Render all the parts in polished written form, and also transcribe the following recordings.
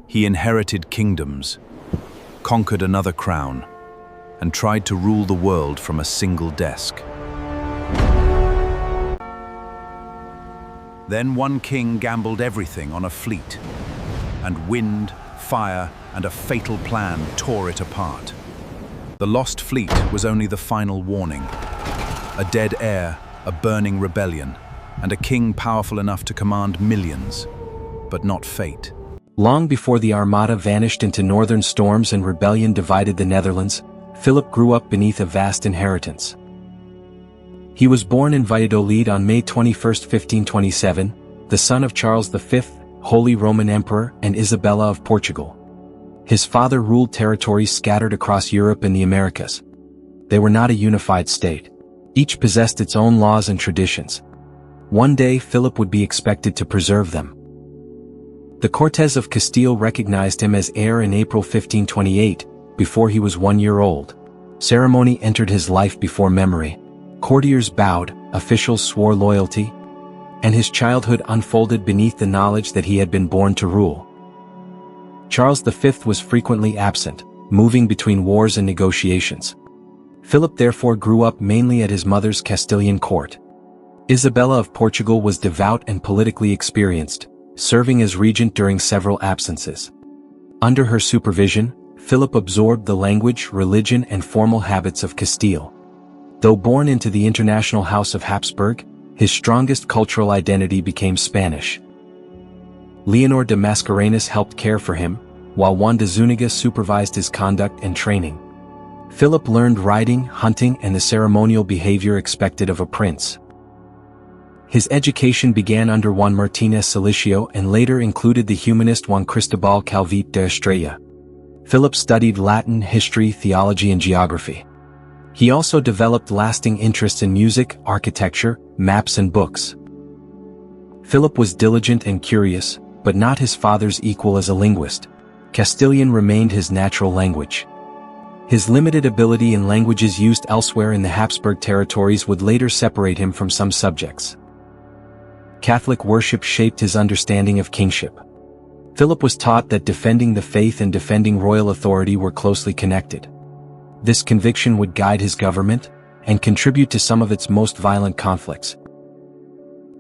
He inherited kingdoms, conquered another crown, and tried to rule the world from a single desk. Then one king gambled everything on a fleet, and wind, fire, and a fatal plan tore it apart. The lost fleet was only the final warning. A dead heir, a burning rebellion, and a king powerful enough to command millions, but not fate. Long before the Armada vanished into northern storms and rebellion divided the Netherlands, Philip grew up beneath a vast inheritance. He was born in Valladolid on May 21, 1527, the son of Charles V, Holy Roman Emperor, and Isabella of Portugal. His father ruled territories scattered across Europe and the Americas. They were not a unified state. Each possessed its own laws and traditions. One day Philip would be expected to preserve them. The Cortes of Castile recognized him as heir in April 1528, before he was 1 year old. Ceremony entered his life before memory. Courtiers bowed, officials swore loyalty, and his childhood unfolded beneath the knowledge that he had been born to rule. Charles V was frequently absent, moving between wars and negotiations. Philip therefore grew up mainly at his mother's Castilian court. Isabella of Portugal was devout and politically experienced, serving as regent during several absences. Under her supervision, Philip absorbed the language, religion, and formal habits of Castile. Though born into the international house of Habsburg, his strongest cultural identity became Spanish. Leonor de Mascarenas helped care for him, while Juan de Zúñiga supervised his conduct and training. Philip learned riding, hunting, and the ceremonial behavior expected of a prince. His education began under Juan Martínez Silicio and later included the humanist Juan Cristóbal Calvet de Estrella. Philip studied Latin, history, theology, and geography. He also developed lasting interests in music, architecture, maps, and books. Philip was diligent and curious, but not his father's equal as a linguist. Castilian remained his natural language. His limited ability in languages used elsewhere in the Habsburg territories would later separate him from some subjects. Catholic worship shaped his understanding of kingship. Philip was taught that defending the faith and defending royal authority were closely connected. This conviction would guide his government and contribute to some of its most violent conflicts.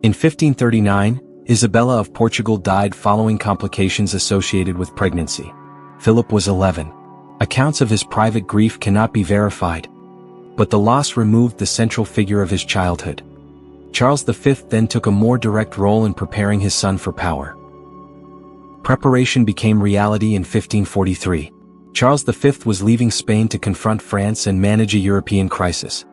In 1539, Isabella of Portugal died following complications associated with pregnancy. Philip was 11. Accounts of his private grief cannot be verified, but the loss removed the central figure of his childhood. Charles V then took a more direct role in preparing his son for power. Preparation became reality in 1543. Charles V was leaving Spain to confront France and manage a European crisis.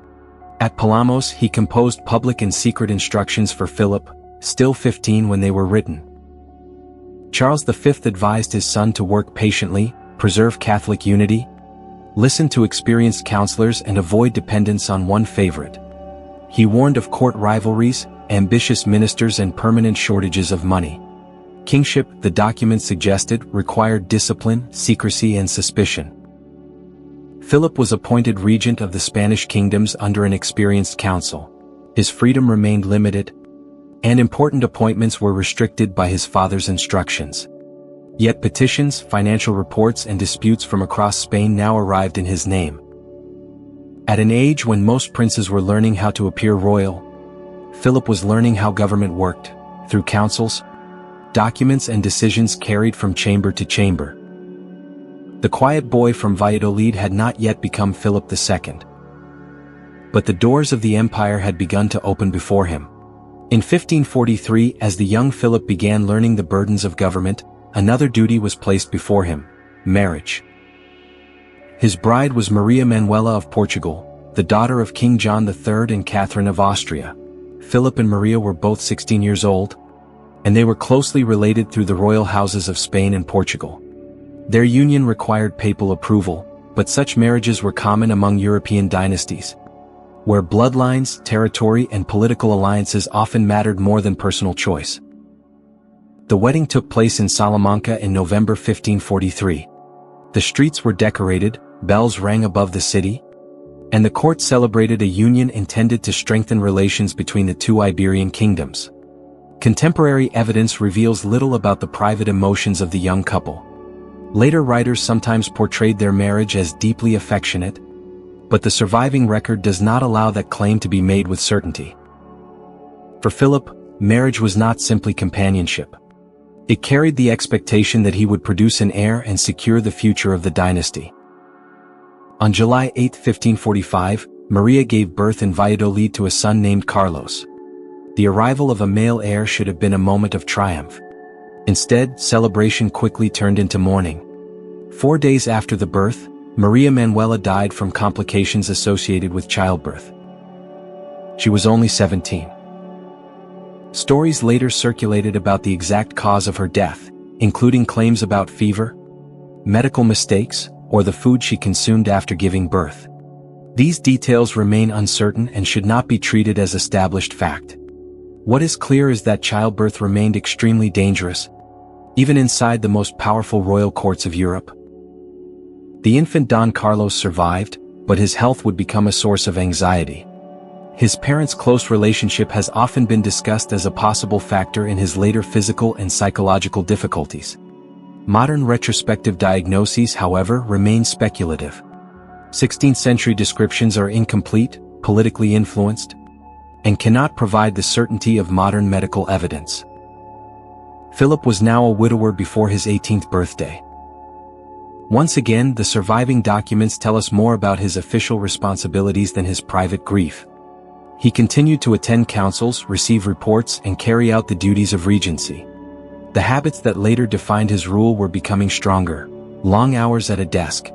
At Palamos, he composed public and secret instructions for Philip, still 15 when they were written. Charles V advised his son to work patiently, preserve Catholic unity, listen to experienced counselors, and avoid dependence on one favorite. He warned of court rivalries, ambitious ministers, and permanent shortages of money. Kingship, the document suggested, required discipline, secrecy, and suspicion. Philip was appointed regent of the Spanish kingdoms under an experienced council. His freedom remained limited, and important appointments were restricted by his father's instructions. Yet petitions, financial reports, and disputes from across Spain now arrived in his name. At an age when most princes were learning how to appear royal, Philip was learning how government worked, through councils, documents, and decisions carried from chamber to chamber. The quiet boy from Valladolid had not yet become Philip II. But the doors of the empire had begun to open before him. In 1543, as the young Philip began learning the burdens of government, another duty was placed before him: marriage. His bride was Maria Manuela of Portugal, the daughter of King John III and Catherine of Austria. Philip and Maria were both 16 years old, and they were closely related through the royal houses of Spain and Portugal. Their union required papal approval, but such marriages were common among European dynasties, where bloodlines, territory, and political alliances often mattered more than personal choice. The wedding took place in Salamanca in November 1543. The streets were decorated, bells rang above the city, and the court celebrated a union intended to strengthen relations between the two Iberian kingdoms. Contemporary evidence reveals little about the private emotions of the young couple. Later writers sometimes portrayed their marriage as deeply affectionate, but the surviving record does not allow that claim to be made with certainty. For Philip, marriage was not simply companionship. It carried the expectation that he would produce an heir and secure the future of the dynasty. On July 8, 1545, Maria gave birth in Valladolid to a son named Carlos. The arrival of a male heir should have been a moment of triumph. Instead, celebration quickly turned into mourning. 4 days after the birth, Maria Manuela died from complications associated with childbirth. She was only 17. Stories later circulated about the exact cause of her death, including claims about fever, medical mistakes, or the food she consumed after giving birth. These details remain uncertain and should not be treated as established fact. What is clear is that childbirth remained extremely dangerous, even inside the most powerful royal courts of Europe. The infant Don Carlos survived, but his health would become a source of anxiety. His parents' close relationship has often been discussed as a possible factor in his later physical and psychological difficulties. Modern retrospective diagnoses, however, remain speculative. 16th-century descriptions are incomplete, politically influenced, and cannot provide the certainty of modern medical evidence. Philip was now a widower before his 18th birthday. Once again, the surviving documents tell us more about his official responsibilities than his private grief. He continued to attend councils, receive reports, and carry out the duties of regency. The habits that later defined his rule were becoming stronger: long hours at a desk,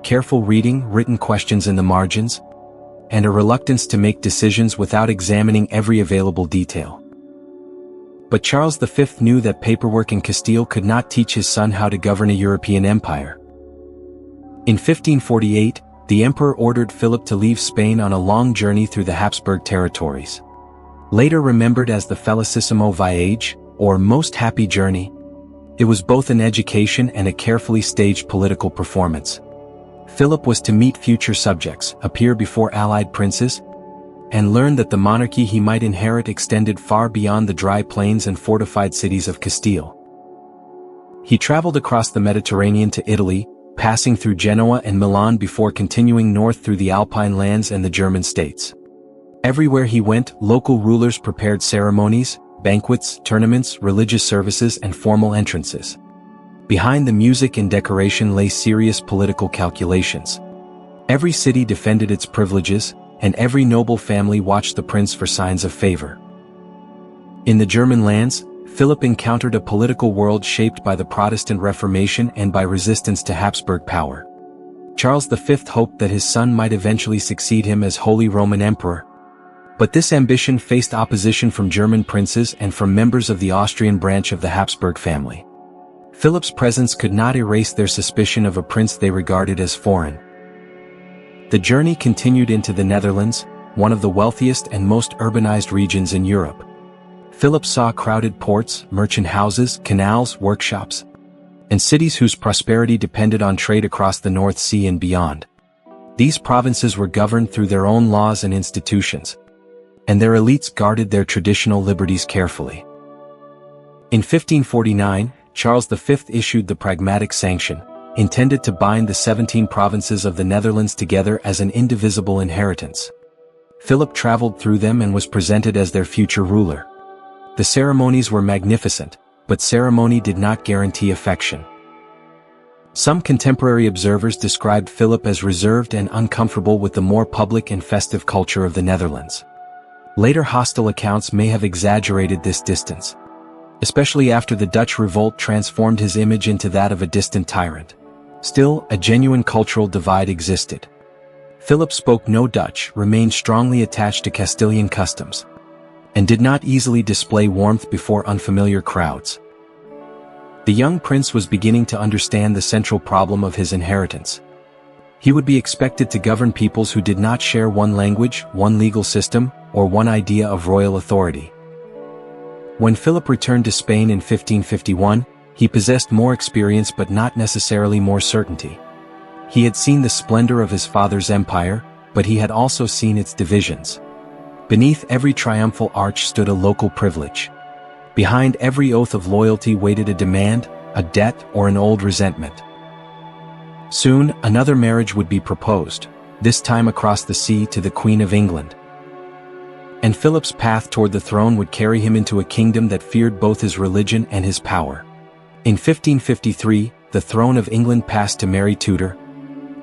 careful reading, written questions in the margins, and a reluctance to make decisions without examining every available detail. But Charles V knew that paperwork in Castile could not teach his son how to govern a European empire. In 1548, the emperor ordered Philip to leave Spain on a long journey through the Habsburg territories. Later remembered as the Felicissimo Voyage, or Most Happy Journey, it was both an education and a carefully staged political performance. Philip was to meet future subjects, appear before allied princes, and learn that the monarchy he might inherit extended far beyond the dry plains and fortified cities of Castile. He traveled across the Mediterranean to Italy, passing through Genoa and Milan before continuing north through the Alpine lands and the German states. Everywhere he went, local rulers prepared ceremonies, banquets, tournaments, religious services, and formal entrances. Behind the music and decoration lay serious political calculations. Every city defended its privileges, and every noble family watched the prince for signs of favor. In the German lands, Philip encountered a political world shaped by the Protestant Reformation and by resistance to Habsburg power. Charles V hoped that his son might eventually succeed him as Holy Roman Emperor. But this ambition faced opposition from German princes and from members of the Austrian branch of the Habsburg family. Philip's presence could not erase their suspicion of a prince they regarded as foreign. The journey continued into the Netherlands, one of the wealthiest and most urbanized regions in Europe. Philip saw crowded ports, merchant houses, canals, workshops, and cities whose prosperity depended on trade across the North Sea and beyond. These provinces were governed through their own laws and institutions, and their elites guarded their traditional liberties carefully. In 1549, Charles V issued the Pragmatic Sanction, intended to bind the 17 provinces of the Netherlands together as an indivisible inheritance. Philip traveled through them and was presented as their future ruler. The ceremonies were magnificent, but ceremony did not guarantee affection. Some contemporary observers described Philip as reserved and uncomfortable with the more public and festive culture of the Netherlands. Later hostile accounts may have exaggerated this distance, especially after the Dutch Revolt transformed his image into that of a distant tyrant. Still, a genuine cultural divide existed. Philip spoke no Dutch, remained strongly attached to Castilian customs, and did not easily display warmth before unfamiliar crowds. The young prince was beginning to understand the central problem of his inheritance. He would be expected to govern peoples who did not share one language, one legal system, or one idea of royal authority. When Philip returned to Spain in 1551, he possessed more experience but not necessarily more certainty. He had seen the splendor of his father's empire, but he had also seen its divisions. Beneath every triumphal arch stood a local privilege. Behind every oath of loyalty waited a demand, a debt, or an old resentment. Soon, another marriage would be proposed, this time across the sea to the Queen of England. And Philip's path toward the throne would carry him into a kingdom that feared both his religion and his power. In 1553, the throne of England passed to Mary Tudor,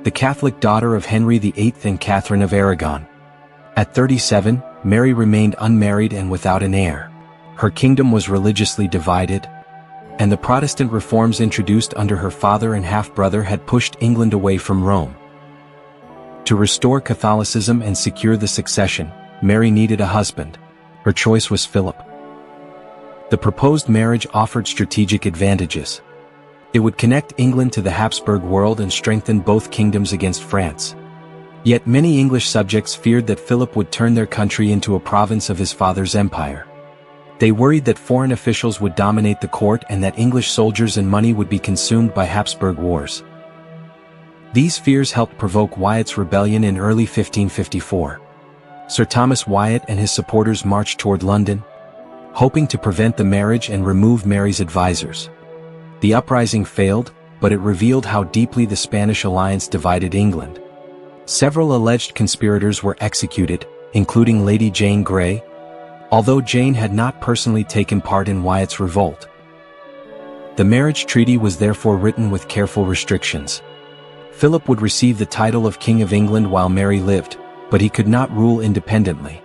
the Catholic daughter of Henry VIII and Catherine of Aragon. At 37, Mary remained unmarried and without an heir. Her kingdom was religiously divided, and the Protestant reforms introduced under her father and half-brother had pushed England away from Rome. To restore Catholicism and secure the succession, Mary needed a husband. Her choice was Philip. The proposed marriage offered strategic advantages. It would connect England to the Habsburg world and strengthen both kingdoms against France. Yet many English subjects feared that Philip would turn their country into a province of his father's empire. They worried that foreign officials would dominate the court and that English soldiers and money would be consumed by Habsburg wars. These fears helped provoke Wyatt's rebellion in early 1554. Sir Thomas Wyatt and his supporters marched toward London, hoping to prevent the marriage and remove Mary's advisors. The uprising failed, but it revealed how deeply the Spanish alliance divided England. Several alleged conspirators were executed, including Lady Jane Grey, although Jane had not personally taken part in Wyatt's revolt. The marriage treaty was therefore written with careful restrictions. Philip would receive the title of King of England while Mary lived, but he could not rule independently.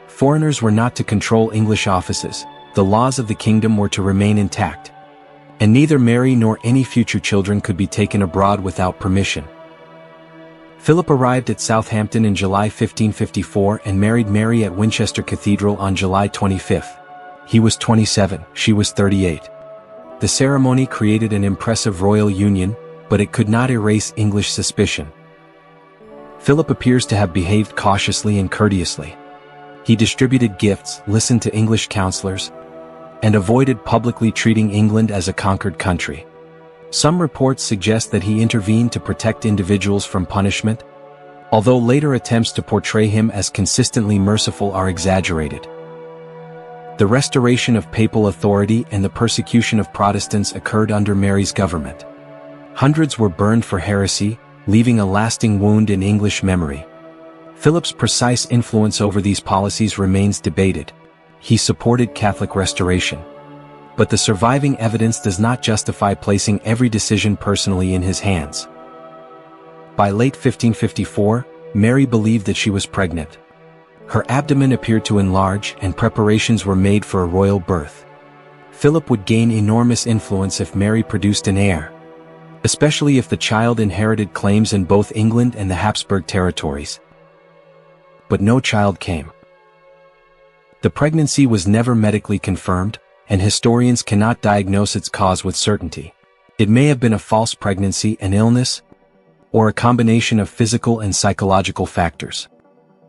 Foreigners were not to control English offices, the laws of the kingdom were to remain intact. And neither Mary nor any future children could be taken abroad without permission. Philip arrived at Southampton in July 1554 and married Mary at Winchester Cathedral on July 25. He was 27, she was 38. The ceremony created an impressive royal union, but it could not erase English suspicion. Philip appears to have behaved cautiously and courteously. He distributed gifts, listened to English counselors, and avoided publicly treating England as a conquered country. Some reports suggest that he intervened to protect individuals from punishment, although later attempts to portray him as consistently merciful are exaggerated. The restoration of papal authority and the persecution of Protestants occurred under Mary's government. Hundreds were burned for heresy, leaving a lasting wound in English memory. Philip's precise influence over these policies remains debated. He supported Catholic restoration, but the surviving evidence does not justify placing every decision personally in his hands. By late 1554, Mary believed that she was pregnant. Her abdomen appeared to enlarge and preparations were made for a royal birth. Philip would gain enormous influence if Mary produced an heir, especially if the child inherited claims in both England and the Habsburg territories. But no child came. The pregnancy was never medically confirmed, and historians cannot diagnose its cause with certainty. It may have been a false pregnancy, an illness, or a combination of physical and psychological factors.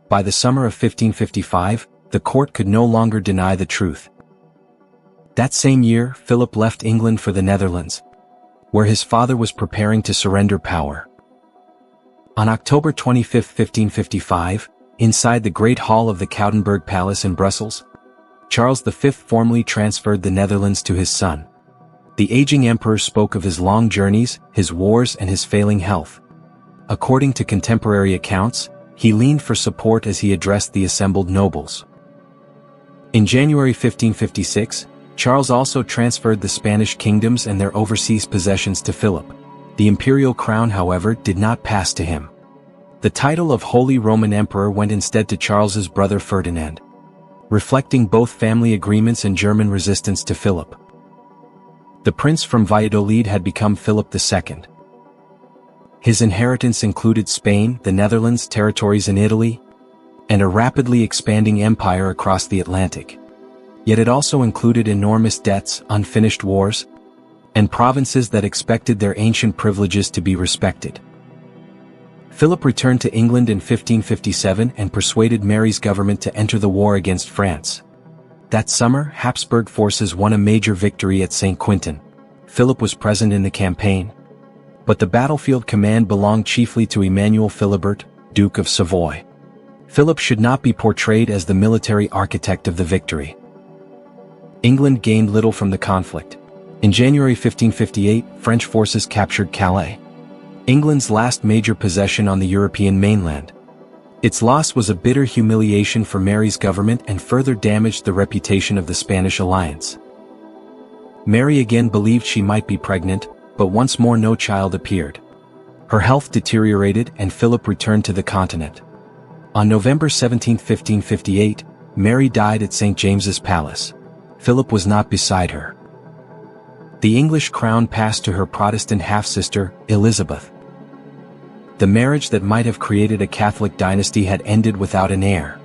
By the summer of 1555, the court could no longer deny the truth. That same year, Philip left England for the Netherlands, where his father was preparing to surrender power. On October 25, 1555, inside the Great Hall of the Koudenberg Palace in Brussels, Charles V formally transferred the Netherlands to his son. The aging emperor spoke of his long journeys, his wars, and his failing health. According to contemporary accounts, he leaned for support as he addressed the assembled nobles. In January 1556, Charles also transferred the Spanish kingdoms and their overseas possessions to Philip. The imperial crown, however, did not pass to him. The title of Holy Roman Emperor went instead to Charles's brother Ferdinand, reflecting both family agreements and German resistance to Philip. The prince from Valladolid had become Philip II. His inheritance included Spain, the Netherlands, territories in Italy, and a rapidly expanding empire across the Atlantic. Yet it also included enormous debts, unfinished wars, and provinces that expected their ancient privileges to be respected. Philip returned to England in 1557 and persuaded Mary's government to enter the war against France. That summer, Habsburg forces won a major victory at St. Quentin. Philip was present in the campaign, but the battlefield command belonged chiefly to Emmanuel Philibert, Duke of Savoy. Philip should not be portrayed as the military architect of the victory. England gained little from the conflict. In January 1558, French forces captured Calais, England's last major possession on the European mainland. Its loss was a bitter humiliation for Mary's government and further damaged the reputation of the Spanish alliance. Mary again believed she might be pregnant, but once more no child appeared. Her health deteriorated and Philip returned to the continent. On November 17, 1558, Mary died at St. James's Palace. Philip was not beside her. The English crown passed to her Protestant half-sister, Elizabeth. The marriage that might have created a Catholic dynasty had ended without an heir.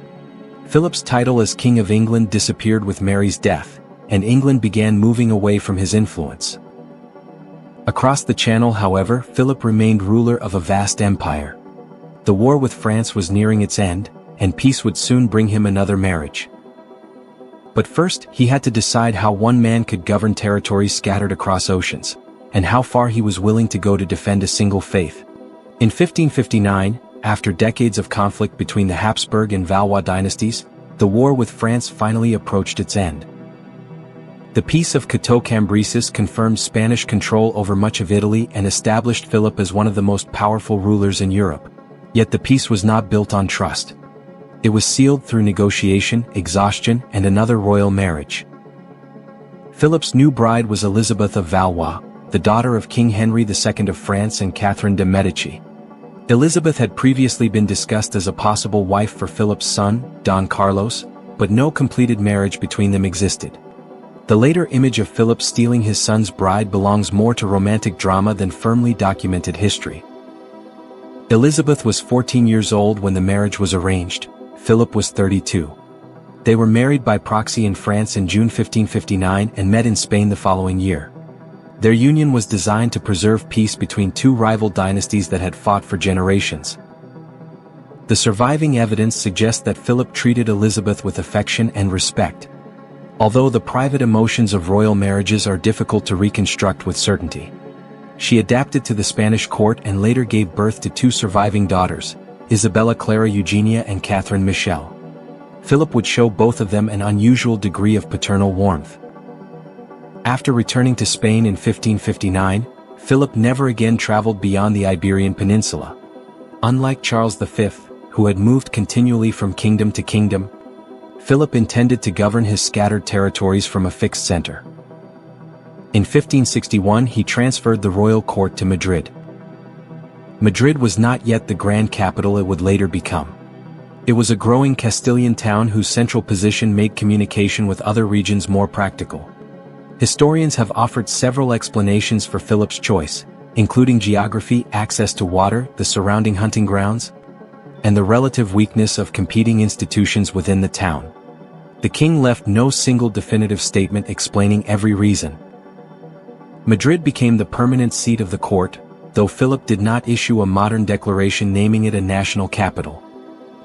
Philip's title as King of England disappeared with Mary's death, and England began moving away from his influence. Across the Channel, however, Philip remained ruler of a vast empire. The war with France was nearing its end, and peace would soon bring him another marriage. But first, he had to decide how one man could govern territories scattered across oceans, and how far he was willing to go to defend a single faith. In 1559, after decades of conflict between the Habsburg and Valois dynasties, the war with France finally approached its end. The Peace of Cateau-Cambrésis confirmed Spanish control over much of Italy and established Philip as one of the most powerful rulers in Europe. Yet the peace was not built on trust. It was sealed through negotiation, exhaustion, and another royal marriage. Philip's new bride was Elizabeth of Valois, the daughter of King Henry II of France and Catherine de' Medici. Elizabeth had previously been discussed as a possible wife for Philip's son, Don Carlos, but no completed marriage between them existed. The later image of Philip stealing his son's bride belongs more to romantic drama than firmly documented history. Elizabeth was 14 years old when the marriage was arranged. Philip was 32. They were married by proxy in France in June 1559 and met in Spain the following year. Their union was designed to preserve peace between two rival dynasties that had fought for generations. The surviving evidence suggests that Philip treated Elizabeth with affection and respect. Although the private emotions of royal marriages are difficult to reconstruct with certainty. She adapted to the Spanish court and later gave birth to two surviving daughters, Isabella Clara Eugenia and Catherine Michelle. Philip would show both of them an unusual degree of paternal warmth. After returning to Spain in 1559, Philip never again traveled beyond the Iberian Peninsula. Unlike Charles V, who had moved continually from kingdom to kingdom, Philip intended to govern his scattered territories from a fixed center. In 1561 he transferred the royal court to Madrid. Madrid was not yet the grand capital it would later become. It was a growing Castilian town whose central position made communication with other regions more practical. Historians have offered several explanations for Philip's choice, including geography, access to water, the surrounding hunting grounds, and the relative weakness of competing institutions within the town. The king left no single definitive statement explaining every reason. Madrid became the permanent seat of the court, though Philip did not issue a modern declaration naming it a national capital.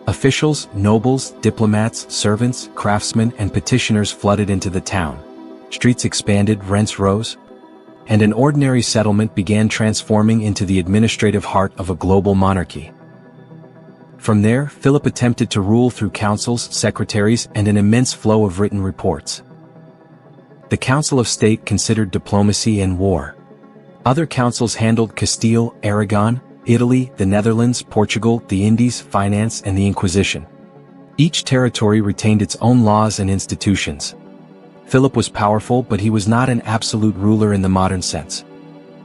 Officials, nobles, diplomats, servants, craftsmen, and petitioners flooded into the town. Streets expanded, rents rose, and an ordinary settlement began transforming into the administrative heart of a global monarchy. From there, Philip attempted to rule through councils, secretaries, and an immense flow of written reports. The Council of State considered diplomacy and war. Other councils handled Castile, Aragon, Italy, the Netherlands, Portugal, the Indies, finance, and the Inquisition. Each territory retained its own laws and institutions. Philip was powerful, but he was not an absolute ruler in the modern sense.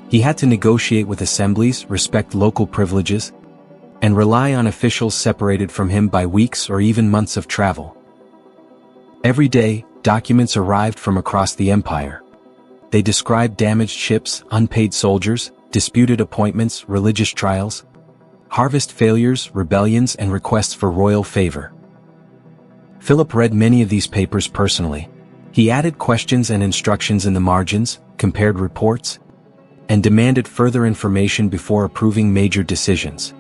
He had to negotiate with assemblies, respect local privileges, and rely on officials separated from him by weeks or even months of travel. Every day, documents arrived from across the empire. They described damaged ships, unpaid soldiers, disputed appointments, religious trials, harvest failures, rebellions, and requests for royal favor. Philip read many of these papers personally. He added questions and instructions in the margins, compared reports, and demanded further information before approving major decisions.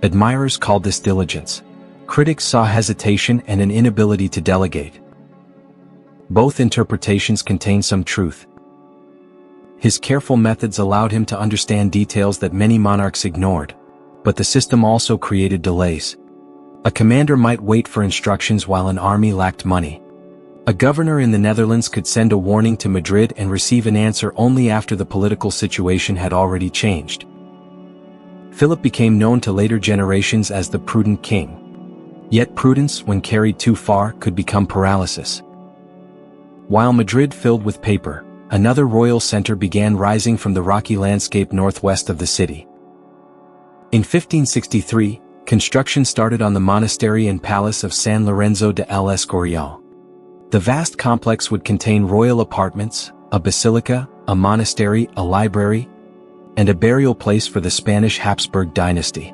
Admirers called this diligence. Critics saw hesitation and an inability to delegate. Both interpretations contain some truth. His careful methods allowed him to understand details that many monarchs ignored, but the system also created delays. A commander might wait for instructions while an army lacked money. A governor in the Netherlands could send a warning to Madrid and receive an answer only after the political situation had already changed. Philip became known to later generations as the prudent king. Yet prudence, when carried too far, could become paralysis. While Madrid filled with paper, another royal center began rising from the rocky landscape northwest of the city. In 1563, construction started on the monastery and palace of San Lorenzo de El Escorial. The vast complex would contain royal apartments, a basilica, a monastery, a library, and a burial place for the Spanish Habsburg dynasty.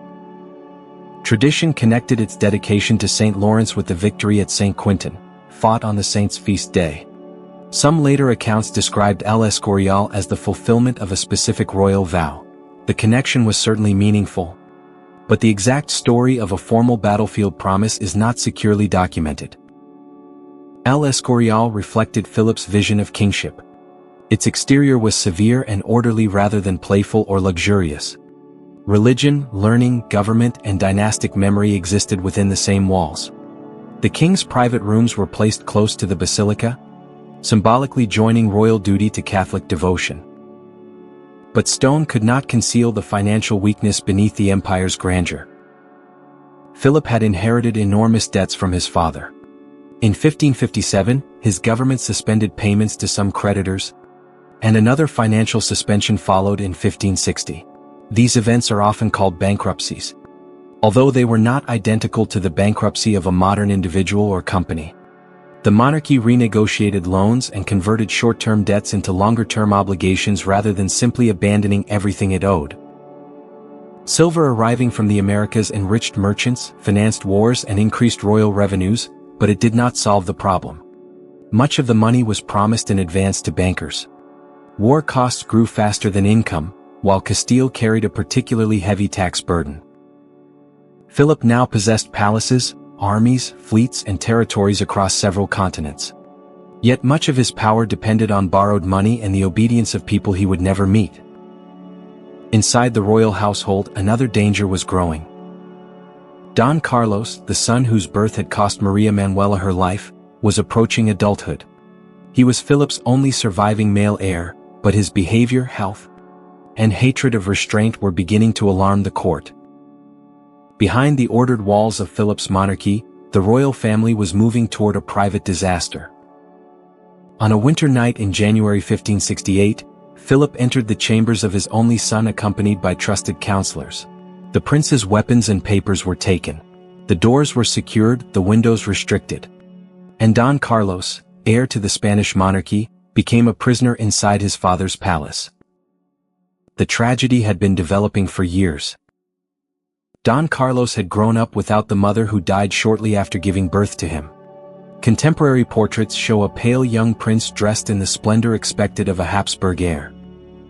Tradition connected its dedication to St. Lawrence with the victory at St. Quintin, fought on the saint's feast day. Some later accounts described El Escorial as the fulfillment of a specific royal vow. The connection was certainly meaningful, but the exact story of a formal battlefield promise is not securely documented. El Escorial reflected Philip's vision of kingship. Its exterior was severe and orderly rather than playful or luxurious. Religion, learning, government, and dynastic memory existed within the same walls. The king's private rooms were placed close to the basilica, symbolically joining royal duty to Catholic devotion. But stone could not conceal the financial weakness beneath the empire's grandeur. Philip had inherited enormous debts from his father. In 1557, his government suspended payments to some creditors, and another financial suspension followed in 1560. These events are often called bankruptcies, although they were not identical to the bankruptcy of a modern individual or company. The monarchy renegotiated loans and converted short-term debts into longer-term obligations rather than simply abandoning everything it owed. Silver arriving from the Americas enriched merchants, financed wars, and increased royal revenues, but it did not solve the problem. Much of the money was promised in advance to bankers. War costs grew faster than income, while Castile carried a particularly heavy tax burden. Philip now possessed palaces, armies, fleets, and territories across several continents. Yet much of his power depended on borrowed money and the obedience of people he would never meet. Inside the royal household, another danger was growing. Don Carlos, the son whose birth had cost Maria Manuela her life, was approaching adulthood. He was Philip's only surviving male heir, but his behavior, health, and hatred of restraint were beginning to alarm the court. Behind the ordered walls of Philip's monarchy, the royal family was moving toward a private disaster. On a winter night in January 1568, Philip entered the chambers of his only son accompanied by trusted counselors. The prince's weapons and papers were taken. The doors were secured, the windows restricted. And Don Carlos, heir to the Spanish monarchy, became a prisoner inside his father's palace. The tragedy had been developing for years. Don Carlos had grown up without the mother who died shortly after giving birth to him. Contemporary portraits show a pale young prince dressed in the splendor expected of a Habsburg heir.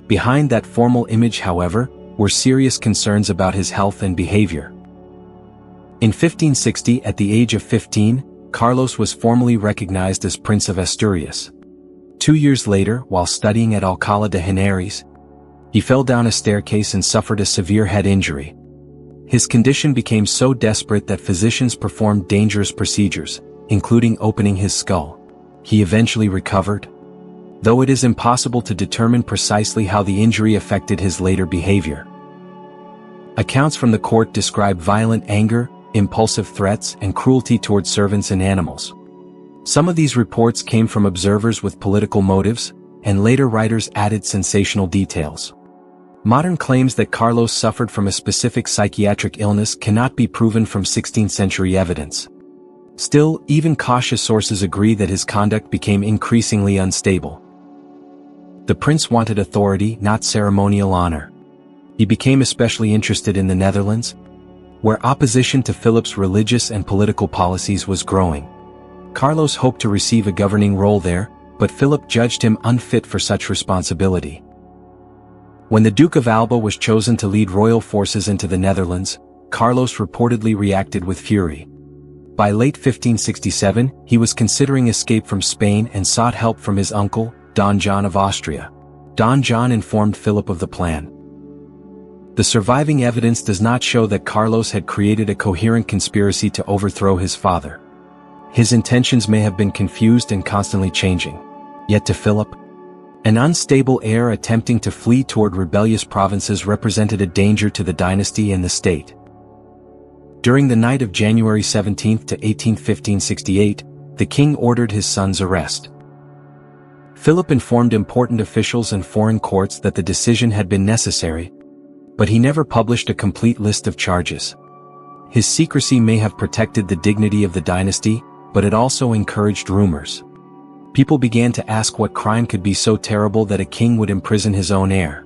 Behind that formal image, however, were serious concerns about his health and behavior. In 1560, at the age of 15, Carlos was formally recognized as Prince of Asturias. 2 years later, while studying at Alcalá de Henares, he fell down a staircase and suffered a severe head injury. His condition became so desperate that physicians performed dangerous procedures, including opening his skull. He eventually recovered, though it is impossible to determine precisely how the injury affected his later behavior. Accounts from the court describe violent anger, impulsive threats, and cruelty toward servants and animals. Some of these reports came from observers with political motives, and later writers added sensational details. Modern claims that Carlos suffered from a specific psychiatric illness cannot be proven from 16th-century evidence. Still, even cautious sources agree that his conduct became increasingly unstable. The prince wanted authority, not ceremonial honor. He became especially interested in the Netherlands, where opposition to Philip's religious and political policies was growing. Carlos hoped to receive a governing role there, but Philip judged him unfit for such responsibility. When the Duke of Alba was chosen to lead royal forces into the Netherlands, Carlos reportedly reacted with fury. By late 1567, he was considering escape from Spain and sought help from his uncle, Don John of Austria. Don John informed Philip of the plan. The surviving evidence does not show that Carlos had created a coherent conspiracy to overthrow his father. His intentions may have been confused and constantly changing. Yet to Philip, an unstable heir attempting to flee toward rebellious provinces represented a danger to the dynasty and the state. During the night of January 17 to 18, 1568, the king ordered his son's arrest. Philip informed important officials and foreign courts that the decision had been necessary, but he never published a complete list of charges. His secrecy may have protected the dignity of the dynasty, but it also encouraged rumors. People began to ask what crime could be so terrible that a king would imprison his own heir.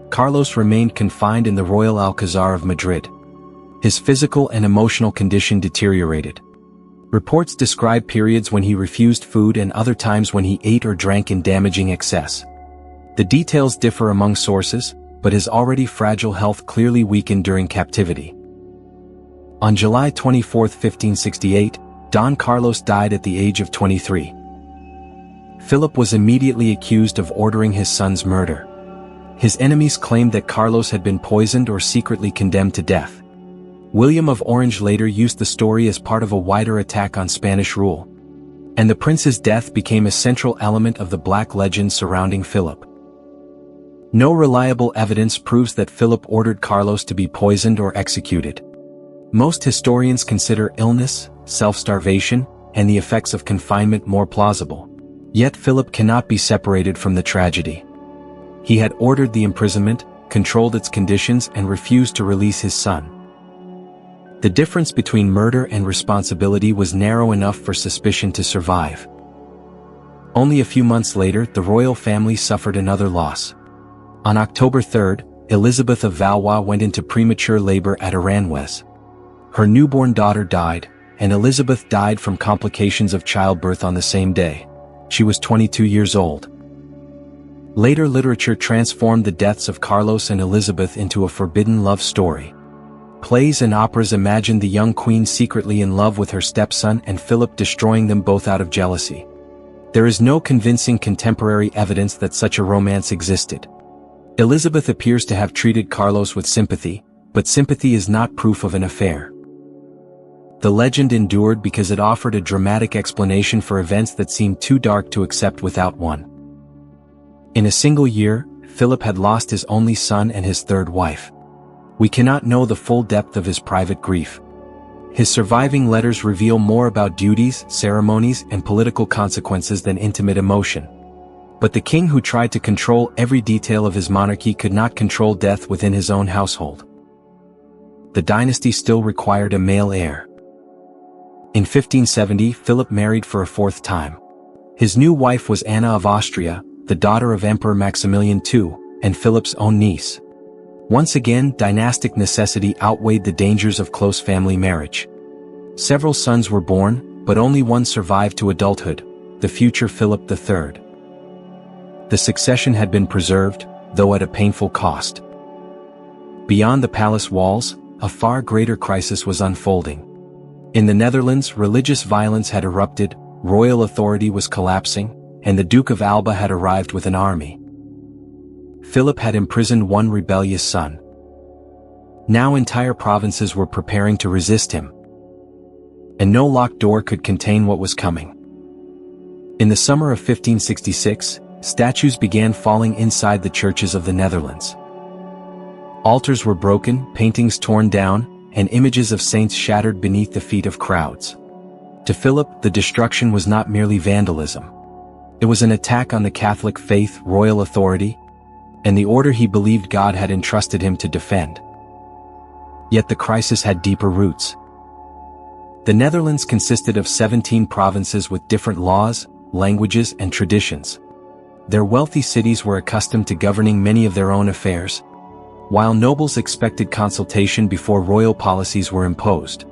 Carlos remained confined in the Royal Alcazar of Madrid. His physical and emotional condition deteriorated. Reports describe periods when he refused food and other times when he ate or drank in damaging excess. The details differ among sources, but his already fragile health clearly weakened during captivity. On July 24, 1568, Don Carlos died at the age of 23. Philip was immediately accused of ordering his son's murder. His enemies claimed that Carlos had been poisoned or secretly condemned to death. William of Orange later used the story as part of a wider attack on Spanish rule, and the prince's death became a central element of the black legend surrounding Philip. No reliable evidence proves that Philip ordered Carlos to be poisoned or executed. Most historians consider illness, self-starvation, and the effects of confinement more plausible. Yet Philip cannot be separated from the tragedy. He had ordered the imprisonment, controlled its conditions, and refused to release his son. The difference between murder and responsibility was narrow enough for suspicion to survive. Only a few months later, the royal family suffered another loss. On October 3, Elizabeth of Valois went into premature labor at Aranjuez. Her newborn daughter died, and Elizabeth died from complications of childbirth on the same day. She was 22 years old. Later literature transformed the deaths of Carlos and Elizabeth into a forbidden love story. Plays and operas imagined the young queen secretly in love with her stepson and Philip destroying them both out of jealousy. There is no convincing contemporary evidence that such a romance existed. Elizabeth appears to have treated Carlos with sympathy, but sympathy is not proof of an affair. The legend endured because it offered a dramatic explanation for events that seemed too dark to accept without one. In a single year, Philip had lost his only son and his third wife. We cannot know the full depth of his private grief. His surviving letters reveal more about duties, ceremonies, and political consequences than intimate emotion. But the king who tried to control every detail of his monarchy could not control death within his own household. The dynasty still required a male heir. In 1570, Philip married for a fourth time. His new wife was Anna of Austria, the daughter of Emperor Maximilian II, and Philip's own niece. Once again, dynastic necessity outweighed the dangers of close family marriage. Several sons were born, but only one survived to adulthood, the future Philip III. The succession had been preserved, though at a painful cost. Beyond the palace walls, a far greater crisis was unfolding. In the Netherlands, religious violence had erupted, royal authority was collapsing, and the Duke of Alba had arrived with an army. Philip had imprisoned one rebellious son. Now entire provinces were preparing to resist him. And no locked door could contain what was coming. In the summer of 1566, statues began falling inside the churches of the Netherlands. Altars were broken, paintings torn down, and images of saints shattered beneath the feet of crowds. To Philip, the destruction was not merely vandalism. It was an attack on the Catholic faith, royal authority, and the order he believed God had entrusted him to defend. Yet the crisis had deeper roots. The Netherlands consisted of 17 provinces with different laws, languages, and traditions. Their wealthy cities were accustomed to governing many of their own affairs, while nobles expected consultation before royal policies were imposed.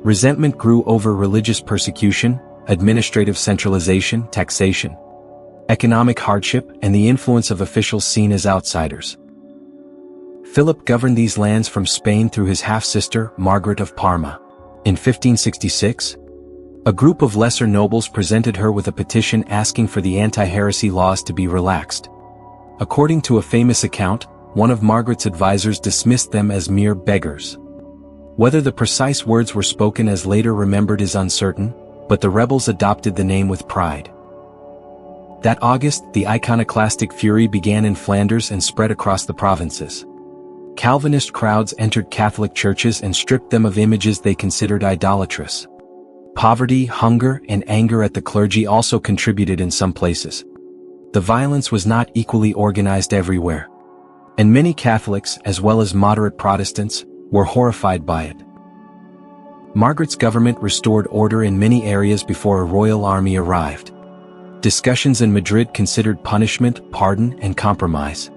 Resentment grew over religious persecution, administrative centralization, taxation, economic hardship, and the influence of officials seen as outsiders. Philip governed these lands from Spain through his half-sister, Margaret of Parma. In 1566, a group of lesser nobles presented her with a petition asking for the anti-heresy laws to be relaxed. According to a famous account, one of Margaret's advisors dismissed them as mere beggars. Whether the precise words were spoken as later remembered is uncertain, but the rebels adopted the name with pride. That August, the iconoclastic fury began in Flanders and spread across the provinces. Calvinist crowds entered Catholic churches and stripped them of images they considered idolatrous. Poverty, hunger, and anger at the clergy also contributed in some places. The violence was not equally organized everywhere, and many Catholics, as well as moderate Protestants, were horrified by it. Margaret's government restored order in many areas before a royal army arrived. Discussions in Madrid considered punishment, pardon, and compromise.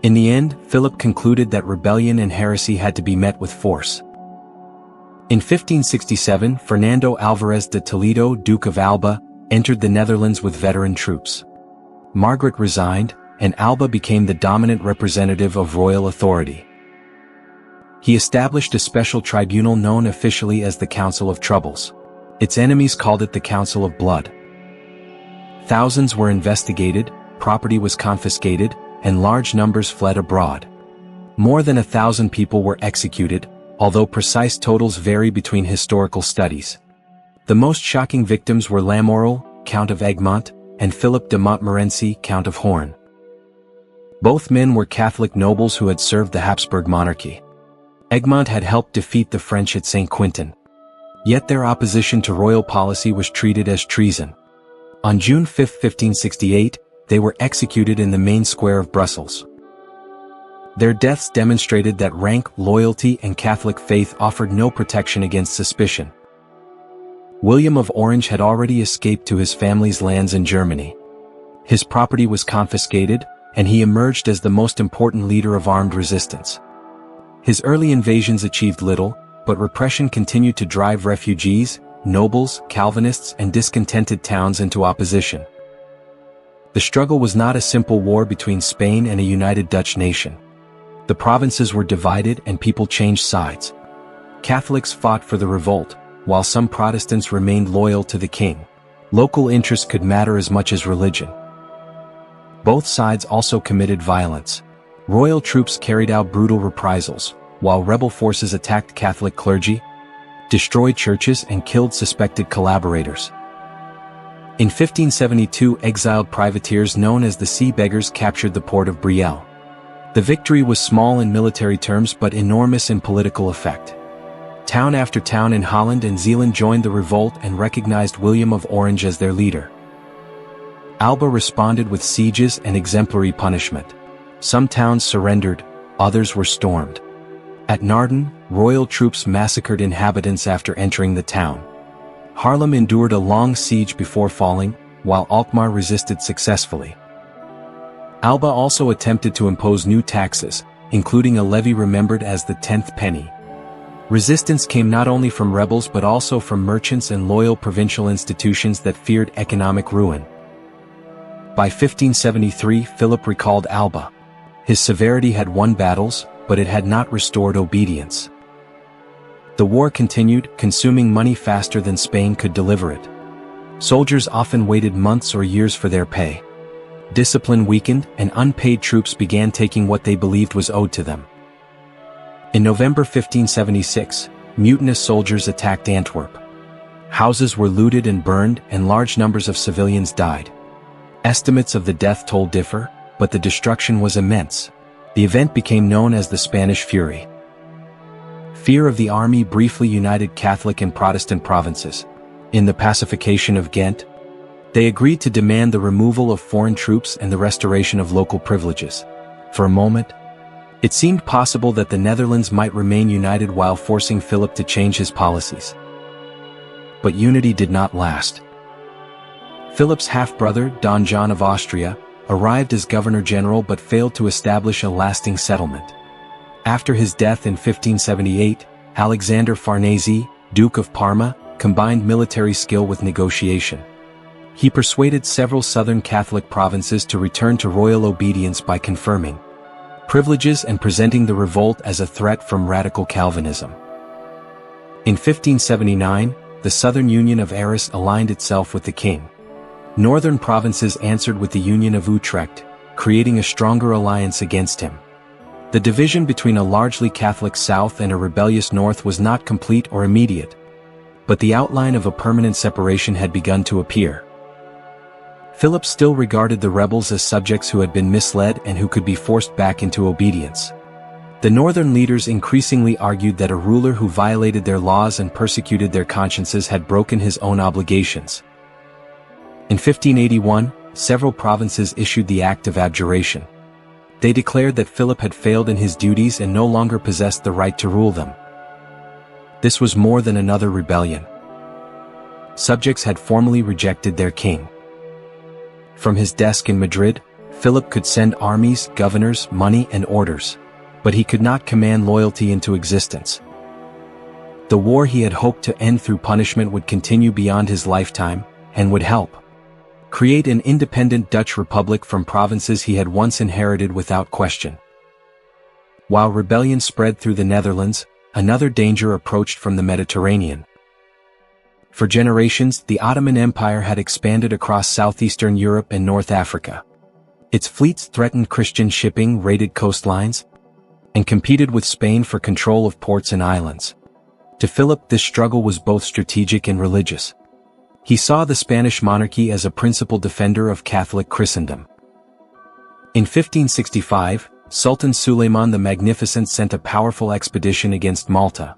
In the end, Philip concluded that rebellion and heresy had to be met with force. In 1567, Fernando Álvarez de Toledo, Duke of Alba, entered the Netherlands with veteran troops. Margaret resigned, and Alba became the dominant representative of royal authority. He established a special tribunal known officially as the Council of Troubles. Its enemies called it the Council of Blood. Thousands were investigated, property was confiscated, and large numbers fled abroad. More than 1,000 people were executed, although precise totals vary between historical studies. The most shocking victims were Lamoral, Count of Egmont, and Philip de Montmorency, Count of Horn. Both men were Catholic nobles who had served the Habsburg monarchy. Egmont had helped defeat the French at St. Quentin. Yet their opposition to royal policy was treated as treason. On June 5, 1568, they were executed in the main square of Brussels. Their deaths demonstrated that rank, loyalty, and Catholic faith offered no protection against suspicion. William of Orange had already escaped to his family's lands in Germany. His property was confiscated, and he emerged as the most important leader of armed resistance. His early invasions achieved little, but repression continued to drive refugees, nobles, Calvinists, and discontented towns into opposition. The struggle was not a simple war between Spain and a united Dutch nation. The provinces were divided and people changed sides. Catholics fought for the revolt, while some Protestants remained loyal to the king. Local interests could matter as much as religion. Both sides also committed violence. Royal troops carried out brutal reprisals, while rebel forces attacked Catholic clergy, destroyed churches, and killed suspected collaborators. In 1572, exiled privateers known as the Sea Beggars captured the port of Brielle. The victory was small in military terms but enormous in political effect. Town after town in Holland and Zeeland joined the revolt and recognized William of Orange as their leader. Alba responded with sieges and exemplary punishment. Some towns surrendered, others were stormed. At Naarden, royal troops massacred inhabitants after entering the town. Haarlem endured a long siege before falling, while Alkmaar resisted successfully. Alba also attempted to impose new taxes, including a levy remembered as the 10th penny. Resistance came not only from rebels but also from merchants and loyal provincial institutions that feared economic ruin. By 1573, Philip recalled Alba. His severity had won battles, but it had not restored obedience. The war continued, consuming money faster than Spain could deliver it. Soldiers often waited months or years for their pay. Discipline weakened, and unpaid troops began taking what they believed was owed to them. In November 1576, mutinous soldiers attacked Antwerp. Houses were looted and burned, and large numbers of civilians died. Estimates of the death toll differ, but the destruction was immense. The event became known as the Spanish Fury. Fear of the army briefly united Catholic and Protestant provinces. In the pacification of Ghent, they agreed to demand the removal of foreign troops and the restoration of local privileges. For a moment, it seemed possible that the Netherlands might remain united while forcing Philip to change his policies. But unity did not last. Philip's half-brother, Don John of Austria, arrived as governor-general but failed to establish a lasting settlement. After his death in 1578, Alexander Farnese, Duke of Parma, combined military skill with negotiation. He persuaded several southern Catholic provinces to return to royal obedience by confirming privileges and presenting the revolt as a threat from radical Calvinism. In 1579, the Southern Union of Arras aligned itself with the king. Northern provinces answered with the Union of Utrecht, creating a stronger alliance against him. The division between a largely Catholic South and a rebellious North was not complete or immediate, but the outline of a permanent separation had begun to appear. Philip still regarded the rebels as subjects who had been misled and who could be forced back into obedience. The northern leaders increasingly argued that a ruler who violated their laws and persecuted their consciences had broken his own obligations. In 1581, several provinces issued the Act of Abjuration. They declared that Philip had failed in his duties and no longer possessed the right to rule them. This was more than another rebellion. Subjects had formally rejected their king. From his desk in Madrid, Philip could send armies, governors, money, and orders, but he could not command loyalty into existence. The war he had hoped to end through punishment would continue beyond his lifetime, and would help create an independent Dutch republic from provinces he had once inherited without question. While rebellion spread through the Netherlands, another danger approached from the Mediterranean. For generations, the Ottoman Empire had expanded across southeastern Europe and North Africa. Its fleets threatened Christian shipping, raided coastlines, and competed with Spain for control of ports and islands. To Philip, this struggle was both strategic and religious. He saw the Spanish monarchy as a principal defender of Catholic Christendom. In 1565, Sultan Suleiman the Magnificent sent a powerful expedition against Malta.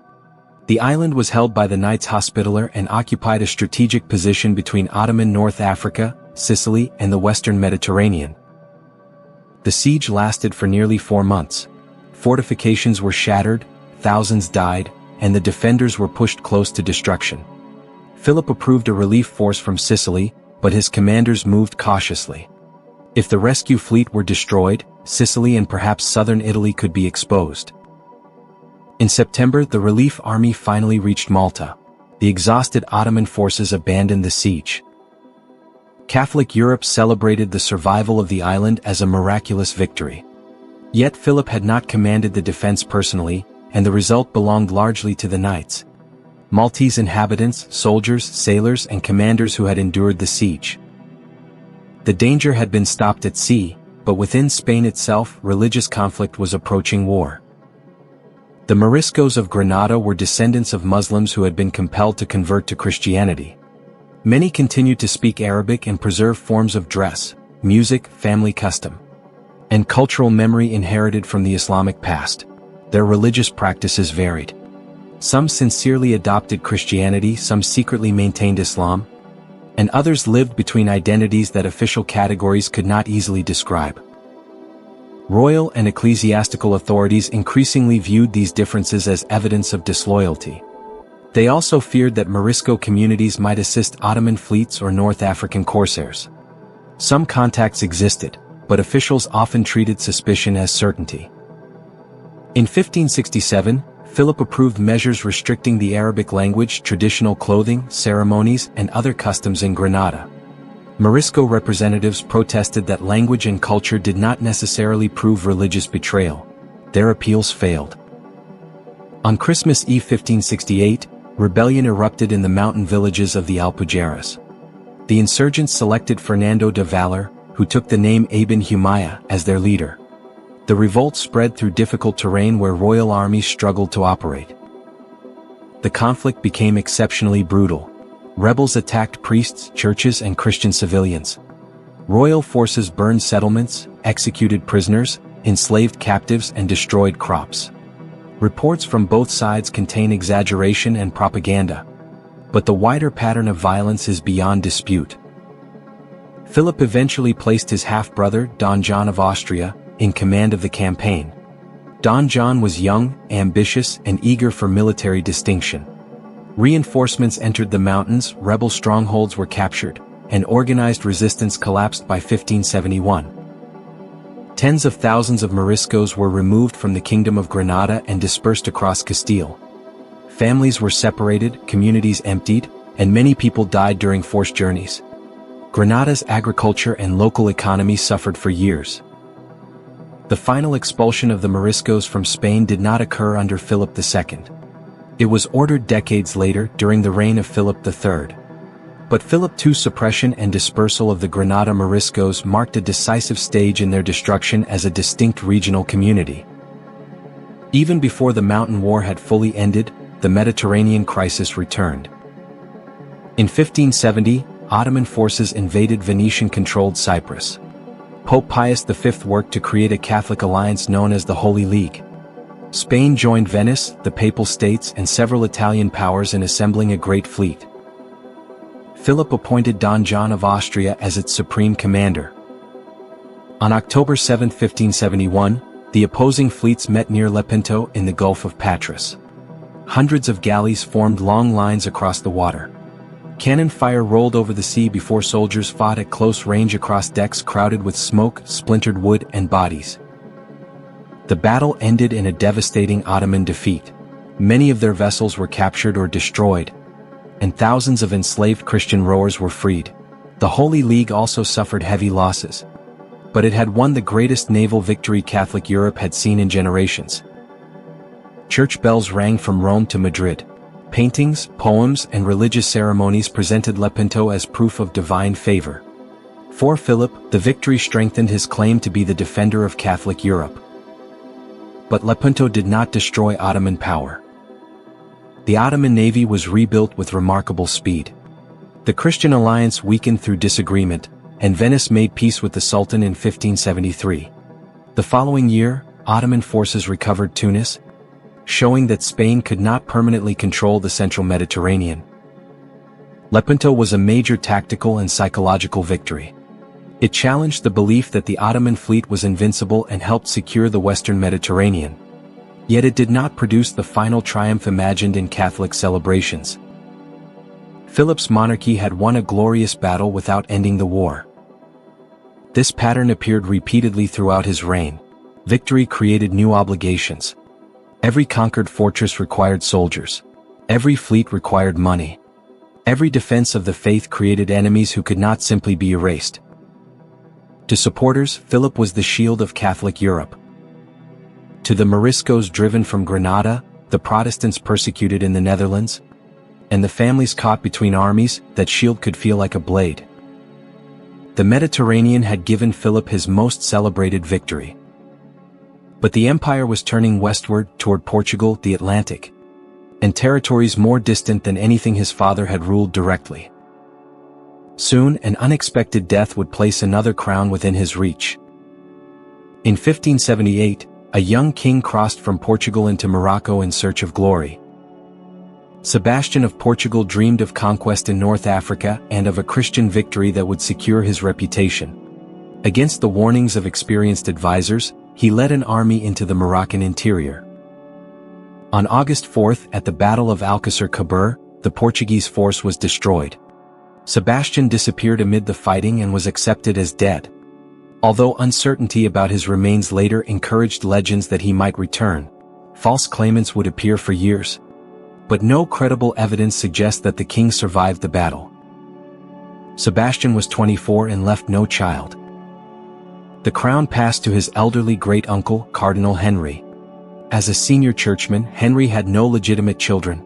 The island was held by the Knights Hospitaller and occupied a strategic position between Ottoman North Africa, Sicily, and the Western Mediterranean. The siege lasted for nearly 4 months. Fortifications were shattered, thousands died, and the defenders were pushed close to destruction. Philip approved a relief force from Sicily, but his commanders moved cautiously. If the rescue fleet were destroyed, Sicily and perhaps southern Italy could be exposed. In September, the relief army finally reached Malta. The exhausted Ottoman forces abandoned the siege. Catholic Europe celebrated the survival of the island as a miraculous victory. Yet Philip had not commanded the defense personally, and the result belonged largely to the knights. Maltese inhabitants, soldiers, sailors, and commanders who had endured the siege. The danger had been stopped at sea, but within Spain itself, religious conflict was approaching war. The Moriscos of Granada were descendants of Muslims who had been compelled to convert to Christianity. Many continued to speak Arabic and preserve forms of dress, music, family custom, and cultural memory inherited from the Islamic past. Their religious practices varied. Some sincerely adopted Christianity, some secretly maintained Islam, and others lived between identities that official categories could not easily describe. Royal and ecclesiastical authorities increasingly viewed these differences as evidence of disloyalty. They also feared that Morisco communities might assist Ottoman fleets or North African corsairs. Some contacts existed, but officials often treated suspicion as certainty. In 1567, Philip approved measures restricting the Arabic language, traditional clothing, ceremonies, and other customs in Granada. Morisco representatives protested that language and culture did not necessarily prove religious betrayal. Their appeals failed. On Christmas Eve 1568, rebellion erupted in the mountain villages of the Alpujarras. The insurgents selected Fernando de Valor, who took the name Ibn Humayya, as their leader. The revolt spread through difficult terrain where royal armies struggled to operate. The conflict became exceptionally brutal. Rebels attacked priests, churches, and Christian civilians. Royal forces burned settlements, executed prisoners, enslaved captives, and destroyed crops. Reports from both sides contain exaggeration and propaganda, but the wider pattern of violence is beyond dispute. Philip eventually placed his half-brother, Don John of Austria, in command of the campaign. Don John was young, ambitious, and eager for military distinction. Reinforcements entered the mountains, rebel strongholds were captured, and organized resistance collapsed by 1571. Tens of thousands of Moriscos were removed from the Kingdom of Granada and dispersed across Castile. Families were separated, communities emptied, and many people died during forced journeys. Granada's agriculture and local economy suffered for years. The final expulsion of the Moriscos from Spain did not occur under Philip II. It was ordered decades later, during the reign of Philip III. But Philip II's suppression and dispersal of the Granada Moriscos marked a decisive stage in their destruction as a distinct regional community. Even before the Mountain War had fully ended, the Mediterranean crisis returned. In 1570, Ottoman forces invaded Venetian-controlled Cyprus. Pope Pius V worked to create a Catholic alliance known as the Holy League. Spain joined Venice, the Papal States, and several Italian powers in assembling a great fleet. Philip appointed Don John of Austria as its supreme commander. On October 7, 1571, the opposing fleets met near Lepanto in the Gulf of Patras. Hundreds of galleys formed long lines across the water. Cannon fire rolled over the sea before soldiers fought at close range across decks crowded with smoke, splintered wood, and bodies. The battle ended in a devastating Ottoman defeat. Many of their vessels were captured or destroyed, and thousands of enslaved Christian rowers were freed. The Holy League also suffered heavy losses, but it had won the greatest naval victory Catholic Europe had seen in generations. Church bells rang from Rome to Madrid. Paintings, poems, and religious ceremonies presented Lepanto as proof of divine favor. For Philip, the victory strengthened his claim to be the defender of Catholic Europe. But Lepanto did not destroy Ottoman power. The Ottoman navy was rebuilt with remarkable speed. The Christian alliance weakened through disagreement, and Venice made peace with the Sultan in 1573. The following year, Ottoman forces recovered Tunis, showing that Spain could not permanently control the central Mediterranean. Lepanto was a major tactical and psychological victory. It challenged the belief that the Ottoman fleet was invincible and helped secure the western Mediterranean. Yet it did not produce the final triumph imagined in Catholic celebrations. Philip's monarchy had won a glorious battle without ending the war. This pattern appeared repeatedly throughout his reign. Victory created new obligations. Every conquered fortress required soldiers. Every fleet required money. Every defense of the faith created enemies who could not simply be erased. To supporters, Philip was the shield of Catholic Europe. To the Moriscos driven from Granada, the Protestants persecuted in the Netherlands, and the families caught between armies, that shield could feel like a blade. The Mediterranean had given Philip his most celebrated victory. But the empire was turning westward toward Portugal, the Atlantic, and territories more distant than anything his father had ruled directly. Soon, an unexpected death would place another crown within his reach. In 1578, a young king crossed from Portugal into Morocco in search of glory. Sebastian of Portugal dreamed of conquest in North Africa and of a Christian victory that would secure his reputation. Against the warnings of experienced advisors, he led an army into the Moroccan interior. On August 4th, at the Battle of Alcácer Quibir, the Portuguese force was destroyed. Sebastian disappeared amid the fighting and was accepted as dead. Although uncertainty about his remains later encouraged legends that he might return, false claimants would appear for years. But no credible evidence suggests that the king survived the battle. Sebastian was 24 and left no child. The crown passed to his elderly great-uncle, Cardinal Henry. As a senior churchman, Henry had no legitimate children,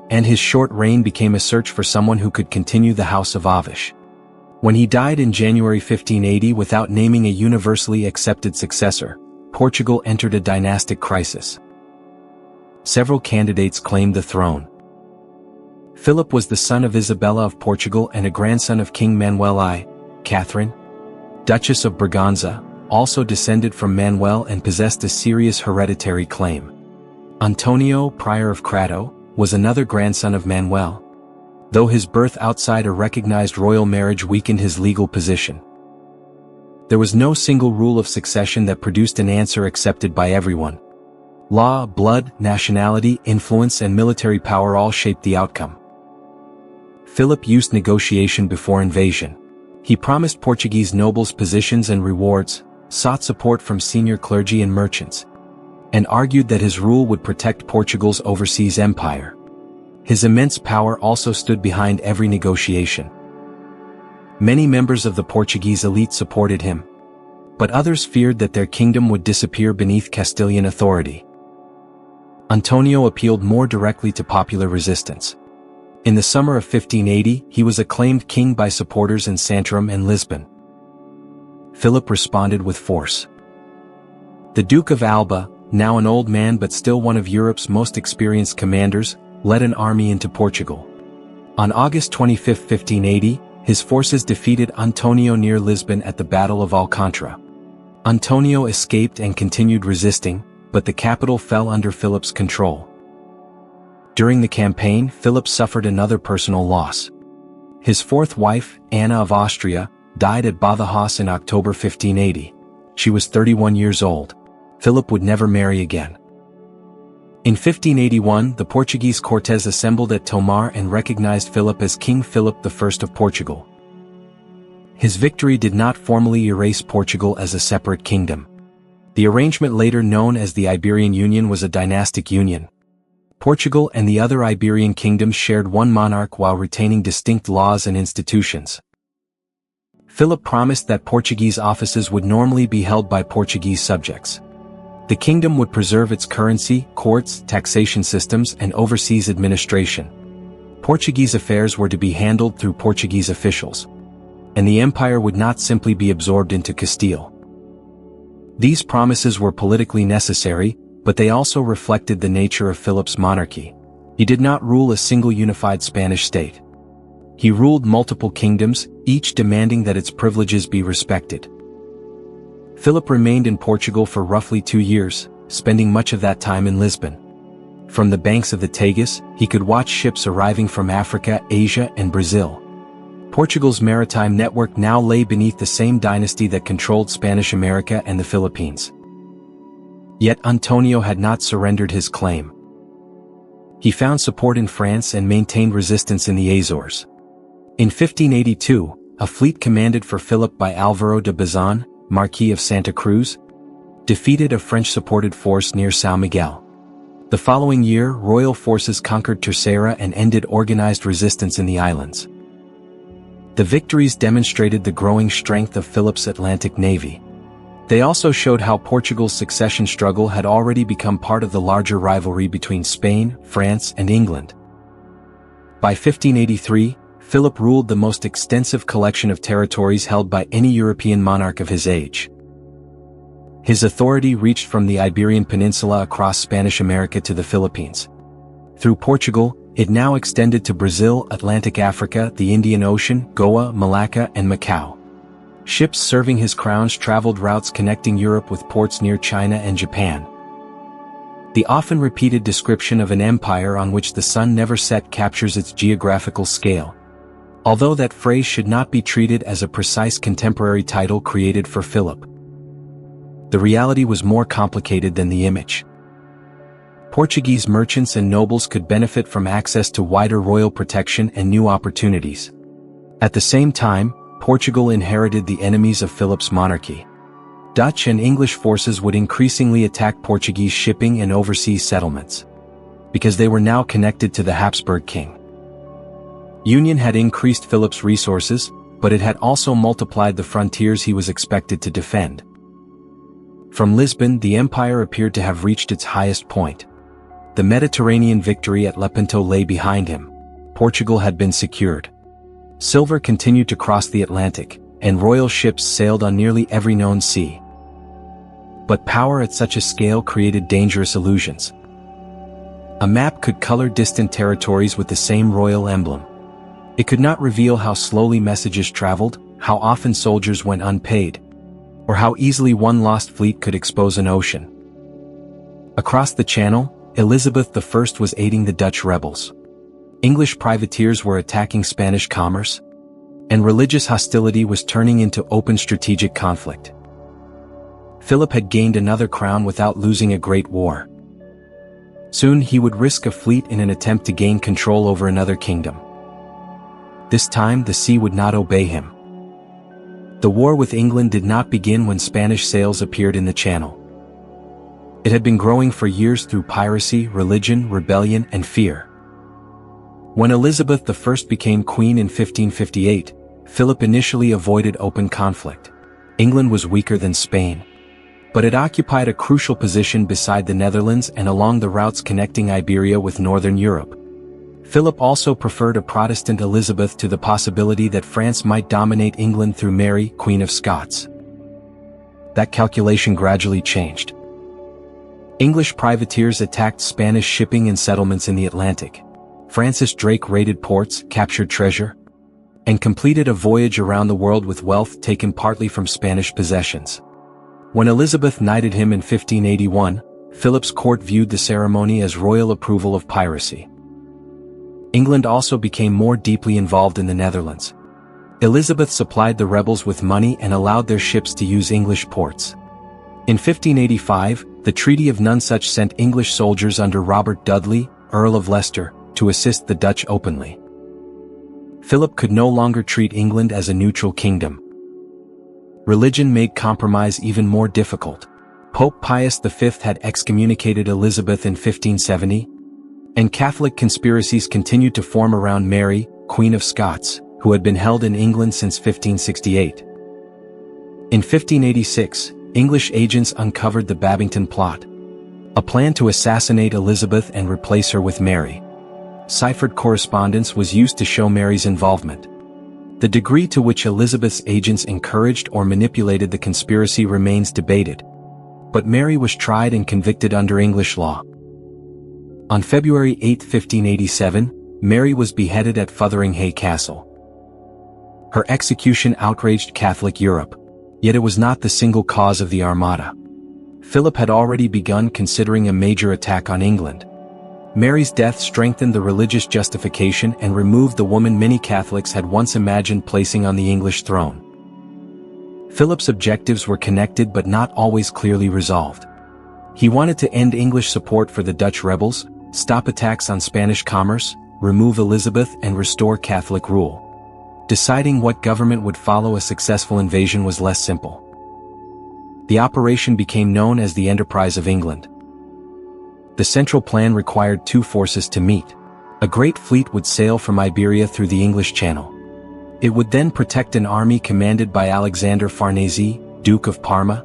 and his short reign became a search for someone who could continue the House of Avish. When he died in January 1580 without naming a universally accepted successor, Portugal entered a dynastic crisis. Several candidates claimed the throne. Philip was the son of Isabella of Portugal and a grandson of King Manuel I. Catherine, Duchess of Braganza, also descended from Manuel and possessed a serious hereditary claim. Antonio, Prior of Crato, was another grandson of Manuel, though his birth outside a recognized royal marriage weakened his legal position. There was no single rule of succession that produced an answer accepted by everyone. Law, blood, nationality, influence, and military power all shaped the outcome. Philip used negotiation before invasion. He promised Portuguese nobles positions and rewards, sought support from senior clergy and merchants, and argued that his rule would protect Portugal's overseas empire. His immense power also stood behind every negotiation. Many members of the Portuguese elite supported him, but others feared that their kingdom would disappear beneath Castilian authority. Antonio appealed more directly to popular resistance. In the summer of 1580, he was acclaimed king by supporters in Santarém and Lisbon. Philip responded with force. The Duke of Alba, now an old man but still one of Europe's most experienced commanders, led an army into Portugal. On August 25, 1580, his forces defeated Antonio near Lisbon at the Battle of Alcantara. Antonio escaped and continued resisting, but the capital fell under Philip's control. During the campaign, Philip suffered another personal loss. His fourth wife, Anna of Austria, died at Badajoz in October 1580. She was 31 years old. Philip would never marry again. In 1581, the Portuguese Cortes assembled at Tomar and recognized Philip as King Philip I of Portugal. His victory did not formally erase Portugal as a separate kingdom. The arrangement later known as the Iberian Union was a dynastic union. Portugal and the other Iberian kingdoms shared one monarch while retaining distinct laws and institutions. Philip promised that Portuguese offices would normally be held by Portuguese subjects. The kingdom would preserve its currency, courts, taxation systems, and overseas administration. Portuguese affairs were to be handled through Portuguese officials. And the empire would not simply be absorbed into Castile. These promises were politically necessary, but they also reflected the nature of Philip's monarchy. He did not rule a single unified Spanish state. He ruled multiple kingdoms, each demanding that its privileges be respected. Philip remained in Portugal for roughly 2 years, spending much of that time in Lisbon. From the banks of the Tagus, he could watch ships arriving from Africa, Asia, and Brazil. Portugal's maritime network now lay beneath the same dynasty that controlled Spanish America and the Philippines. Yet Antonio had not surrendered his claim. He found support in France and maintained resistance in the Azores. In 1582, a fleet commanded for Philip by Álvaro de Bazan, Marquis of Santa Cruz, defeated a French-supported force near São Miguel. The following year, royal forces conquered Terceira and ended organized resistance in the islands. The victories demonstrated the growing strength of Philip's Atlantic navy. They also showed how Portugal's succession struggle had already become part of the larger rivalry between Spain, France, and England. By 1583, Philip ruled the most extensive collection of territories held by any European monarch of his age. His authority reached from the Iberian Peninsula across Spanish America to the Philippines. Through Portugal, it now extended to Brazil, Atlantic Africa, the Indian Ocean, Goa, Malacca, and Macau. Ships serving his crowns traveled routes connecting Europe with ports near China and Japan. The often repeated description of an empire on which the sun never set captures its geographical scale. Although that phrase should not be treated as a precise contemporary title created for Philip. The reality was more complicated than the image. Portuguese merchants and nobles could benefit from access to wider royal protection and new opportunities. At the same time, Portugal inherited the enemies of Philip's monarchy. Dutch and English forces would increasingly attack Portuguese shipping and overseas settlements, because they were now connected to the Habsburg king. Union had increased Philip's resources, but it had also multiplied the frontiers he was expected to defend. From Lisbon, the empire appeared to have reached its highest point. The Mediterranean victory at Lepanto lay behind him. Portugal had been secured. Silver continued to cross the Atlantic, and royal ships sailed on nearly every known sea. But power at such a scale created dangerous illusions. A map could color distant territories with the same royal emblem. It could not reveal how slowly messages traveled, how often soldiers went unpaid, or how easily one lost fleet could expose an ocean. Across the Channel, Elizabeth I was aiding the Dutch rebels. English privateers were attacking Spanish commerce, and religious hostility was turning into open strategic conflict. Philip had gained another crown without losing a great war. Soon he would risk a fleet in an attempt to gain control over another kingdom. This time the sea would not obey him. The war with England did not begin when Spanish sails appeared in the Channel. It had been growing for years through piracy, religion, rebellion, and fear. When Elizabeth I became queen in 1558, Philip initially avoided open conflict. England was weaker than Spain, but it occupied a crucial position beside the Netherlands and along the routes connecting Iberia with northern Europe. Philip also preferred a Protestant Elizabeth to the possibility that France might dominate England through Mary, Queen of Scots. That calculation gradually changed. English privateers attacked Spanish shipping and settlements in the Atlantic. Francis Drake raided ports, captured treasure, and completed a voyage around the world with wealth taken partly from Spanish possessions. When Elizabeth knighted him in 1581, Philip's court viewed the ceremony as royal approval of piracy. England also became more deeply involved in the Netherlands. Elizabeth supplied the rebels with money and allowed their ships to use English ports. In 1585, the Treaty of Nonsuch sent English soldiers under Robert Dudley, Earl of Leicester, to assist the Dutch openly. Philip could no longer treat England as a neutral kingdom. Religion made compromise even more difficult. Pope Pius V had excommunicated Elizabeth in 1570, and Catholic conspiracies continued to form around Mary, Queen of Scots, who had been held in England since 1568. In 1586, English agents uncovered the Babington Plot, a plan to assassinate Elizabeth and replace her with Mary. Ciphered correspondence was used to show Mary's involvement. The degree to which Elizabeth's agents encouraged or manipulated the conspiracy remains debated, but Mary was tried and convicted under English law. On February 8, 1587, Mary was beheaded at Fotheringhay Castle. Her execution outraged Catholic Europe, yet it was not the single cause of the Armada. Philip had already begun considering a major attack on England. Mary's death strengthened the religious justification and removed the woman many Catholics had once imagined placing on the English throne. Philip's objectives were connected but not always clearly resolved. He wanted to end English support for the Dutch rebels, stop attacks on Spanish commerce, remove Elizabeth and restore Catholic rule. Deciding what government would follow a successful invasion was less simple. The operation became known as the Enterprise of England. The central plan required two forces to meet. A great fleet would sail from Iberia through the English Channel. It would then protect an army commanded by Alexander Farnese, Duke of Parma,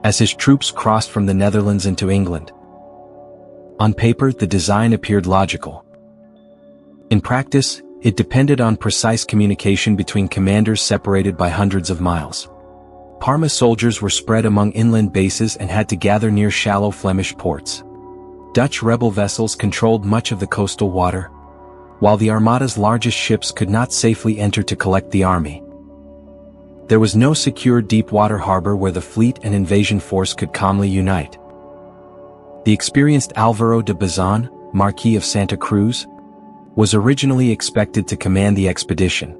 as his troops crossed from the Netherlands into England. On paper, the design appeared logical. In practice, it depended on precise communication between commanders separated by hundreds of miles. Parma soldiers were spread among inland bases and had to gather near shallow Flemish ports. Dutch rebel vessels controlled much of the coastal water, while the Armada's largest ships could not safely enter to collect the army. There was no secure deep-water harbor where the fleet and invasion force could calmly unite. The experienced Álvaro de Bazan, Marquis of Santa Cruz, was originally expected to command the expedition.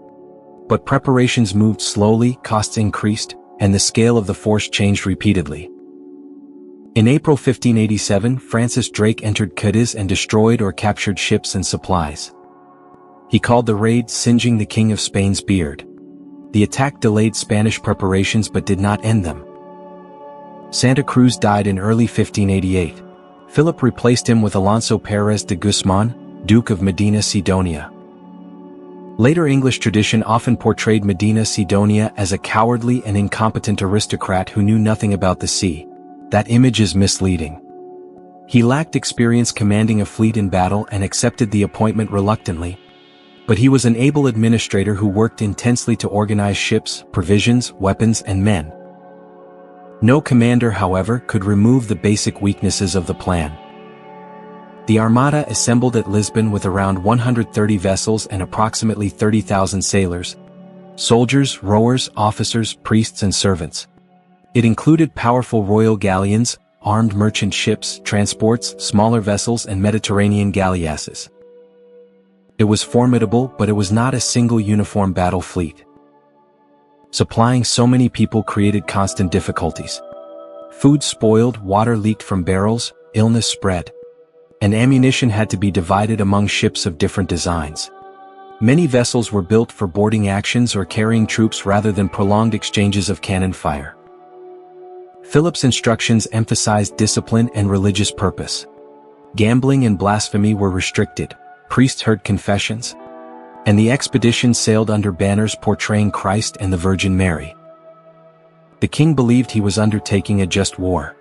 But preparations moved slowly, costs increased, and the scale of the force changed repeatedly. In April 1587, Francis Drake entered Cadiz and destroyed or captured ships and supplies. He called the raid "singeing the King of Spain's beard." The attack delayed Spanish preparations but did not end them. Santa Cruz died in early 1588. Philip replaced him with Alonso Pérez de Guzmán, Duke of Medina Sidonia. Later English tradition often portrayed Medina Sidonia as a cowardly and incompetent aristocrat who knew nothing about the sea. That image is misleading. He lacked experience commanding a fleet in battle and accepted the appointment reluctantly, but he was an able administrator who worked intensely to organize ships, provisions, weapons, and men. No commander, however, could remove the basic weaknesses of the plan. The Armada assembled at Lisbon with around 130 vessels and approximately 30,000 sailors, soldiers, rowers, officers, priests, and servants. It included powerful royal galleons, armed merchant ships, transports, smaller vessels, and Mediterranean galleasses. It was formidable, but it was not a single uniform battle fleet. Supplying so many people created constant difficulties. Food spoiled, water leaked from barrels, illness spread, and ammunition had to be divided among ships of different designs. Many vessels were built for boarding actions or carrying troops rather than prolonged exchanges of cannon fire. Philip's instructions emphasized discipline and religious purpose. Gambling and blasphemy were restricted, priests heard confessions, and the expedition sailed under banners portraying Christ and the Virgin Mary. The king believed he was undertaking a just war.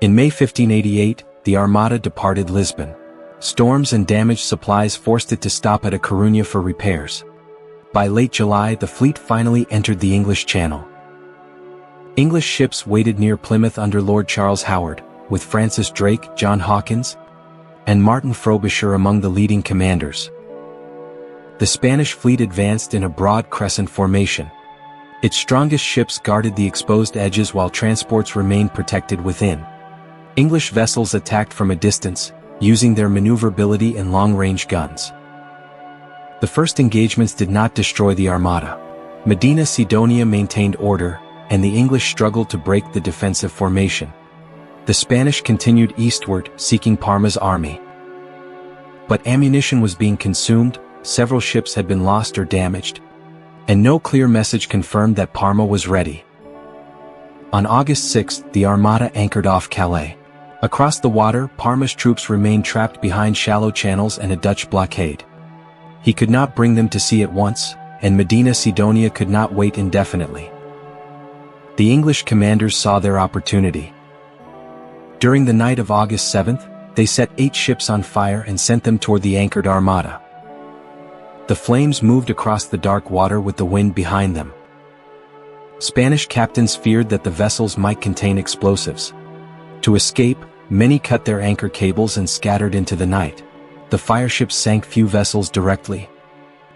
In May 1588, the Armada departed Lisbon. Storms and damaged supplies forced it to stop at A Coruña for repairs. By late July, the fleet finally entered the English Channel. English ships waited near Plymouth under Lord Charles Howard, with Francis Drake, John Hawkins, and Martin Frobisher among the leading commanders. The Spanish fleet advanced in a broad crescent formation. Its strongest ships guarded the exposed edges while transports remained protected within. English vessels attacked from a distance, using their maneuverability and long-range guns. The first engagements did not destroy the Armada. Medina Sidonia maintained order, and the English struggled to break the defensive formation. The Spanish continued eastward, seeking Parma's army. But ammunition was being consumed, several ships had been lost or damaged, and no clear message confirmed that Parma was ready. On August 6, the Armada anchored off Calais. Across the water, Parma's troops remained trapped behind shallow channels and a Dutch blockade. He could not bring them to sea at once, and Medina Sidonia could not wait indefinitely. The English commanders saw their opportunity. During the night of August 7th, they set 8 ships on fire and sent them toward the anchored Armada. The flames moved across the dark water with the wind behind them. Spanish captains feared that the vessels might contain explosives. To escape, many cut their anchor cables and scattered into the night. The fireships sank few vessels directly,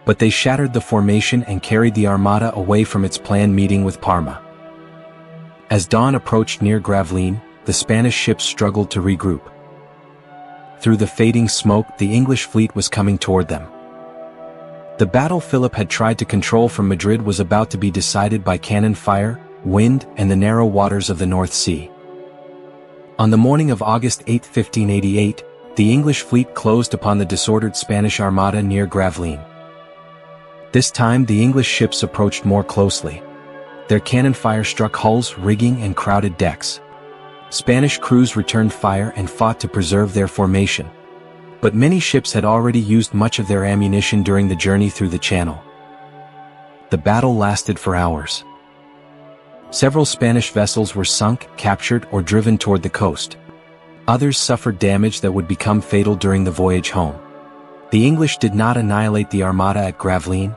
but they shattered the formation and carried the Armada away from its planned meeting with Parma. As dawn approached near Gravelines, the Spanish ships struggled to regroup. Through the fading smoke, the English fleet was coming toward them. The battle Philip had tried to control from Madrid was about to be decided by cannon fire, wind, and the narrow waters of the North Sea. On the morning of August 8, 1588, the English fleet closed upon the disordered Spanish Armada near Gravelines. This time the English ships approached more closely. Their cannon fire struck hulls, rigging, and crowded decks. Spanish crews returned fire and fought to preserve their formation. But many ships had already used much of their ammunition during the journey through the channel. The battle lasted for hours. Several Spanish vessels were sunk, captured, or driven toward the coast. Others suffered damage that would become fatal during the voyage home. The English did not annihilate the Armada at Gravelines,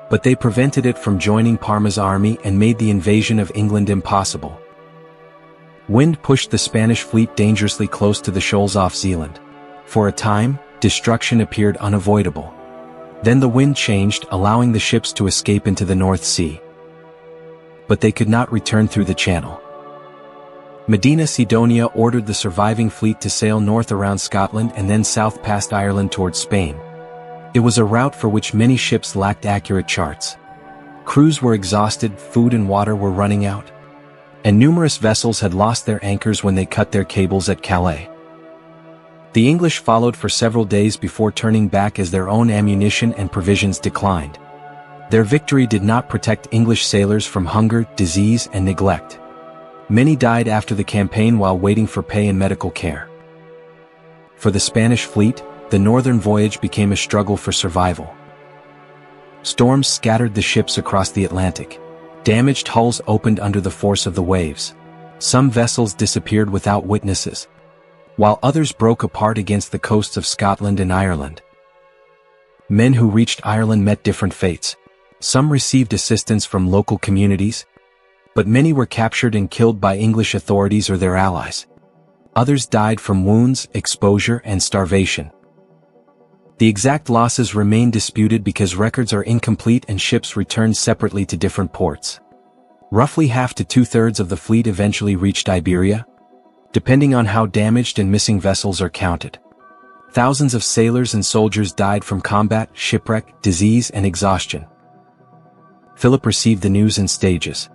but they prevented it from joining Parma's army and made the invasion of England impossible. Wind pushed the Spanish fleet dangerously close to the shoals off Zealand. For a time, destruction appeared unavoidable. Then the wind changed, allowing the ships to escape into the North Sea. But they could not return through the channel. Medina Sidonia ordered the surviving fleet to sail north around Scotland and then south past Ireland towards Spain. It was a route for which many ships lacked accurate charts. Crews were exhausted, food and water were running out, and numerous vessels had lost their anchors when they cut their cables at Calais. The English followed for several days before turning back as their own ammunition and provisions declined. Their victory did not protect English sailors from hunger, disease, and neglect. Many died after the campaign while waiting for pay and medical care. For the Spanish fleet, the northern voyage became a struggle for survival. Storms scattered the ships across the Atlantic. Damaged hulls opened under the force of the waves. Some vessels disappeared without witnesses, while others broke apart against the coasts of Scotland and Ireland. Men who reached Ireland met different fates. Some received assistance from local communities, but many were captured and killed by English authorities or their allies. Others died from wounds, exposure, and starvation. The exact losses remain disputed because records are incomplete and ships returned separately to different ports. Roughly half to two-thirds of the fleet eventually reached Iberia, depending on how damaged and missing vessels are counted. Thousands of sailors and soldiers died from combat, shipwreck, disease, and exhaustion. Philip received the news in stages.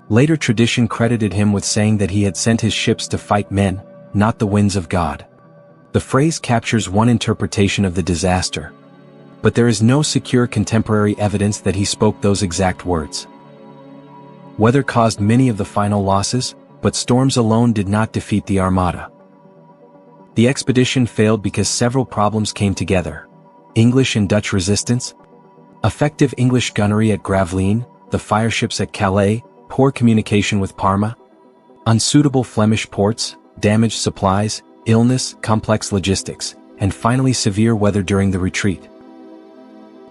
Later tradition credited him with saying that he had sent his ships to fight men, not the winds of God. The phrase captures one interpretation of the disaster, but there is no secure contemporary evidence that he spoke those exact words. Weather caused many of the final losses, but storms alone did not defeat the Armada. The expedition failed because several problems came together: English and Dutch resistance, effective English gunnery at Gravelines, the fireships at Calais, poor communication with Parma, unsuitable Flemish ports, damaged supplies, illness, complex logistics, and finally severe weather during the retreat.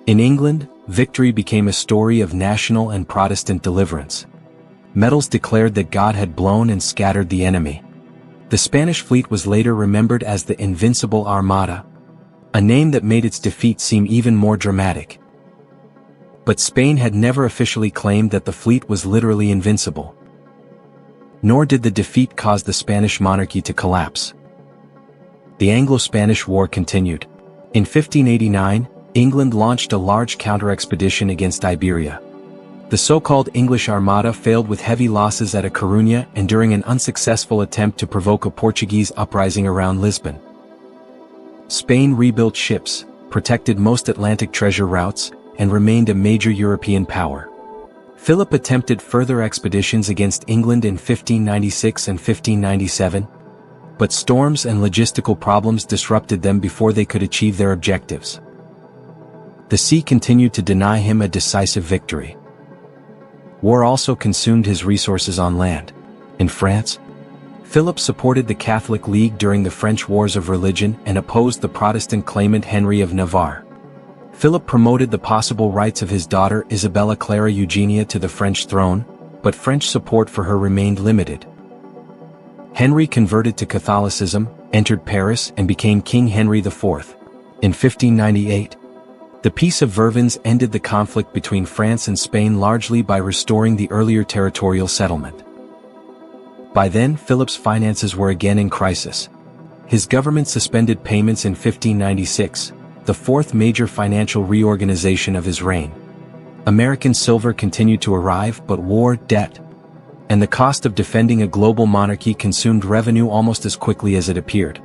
In England, victory became a story of national and Protestant deliverance. Medals declared that God had blown and scattered the enemy. The Spanish fleet was later remembered as the Invincible Armada, a name that made its defeat seem even more dramatic. But Spain had never officially claimed that the fleet was literally invincible. Nor did the defeat cause the Spanish monarchy to collapse. The Anglo-Spanish War continued. In 1589, England launched a large counter-expedition against Iberia. The so-called English Armada failed with heavy losses at A Coruña and during an unsuccessful attempt to provoke a Portuguese uprising around Lisbon. Spain rebuilt ships, protected most Atlantic treasure routes, and remained a major European power. Philip attempted further expeditions against England in 1596 and 1597, but storms and logistical problems disrupted them before they could achieve their objectives. The sea continued to deny him a decisive victory. War also consumed his resources on land. In France, Philip supported the Catholic League during the French Wars of Religion and opposed the Protestant claimant Henry of Navarre. Philip promoted the possible rights of his daughter Isabella Clara Eugenia to the French throne, but French support for her remained limited. Henry converted to Catholicism, entered Paris, and became King Henry IV. In 1598, the Peace of Vervins ended the conflict between France and Spain largely by restoring the earlier territorial settlement. By then, Philip's finances were again in crisis. His government suspended payments in 1596, the fourth major financial reorganization of his reign. American silver continued to arrive, but war, debt, and the cost of defending a global monarchy consumed revenue almost as quickly as it appeared.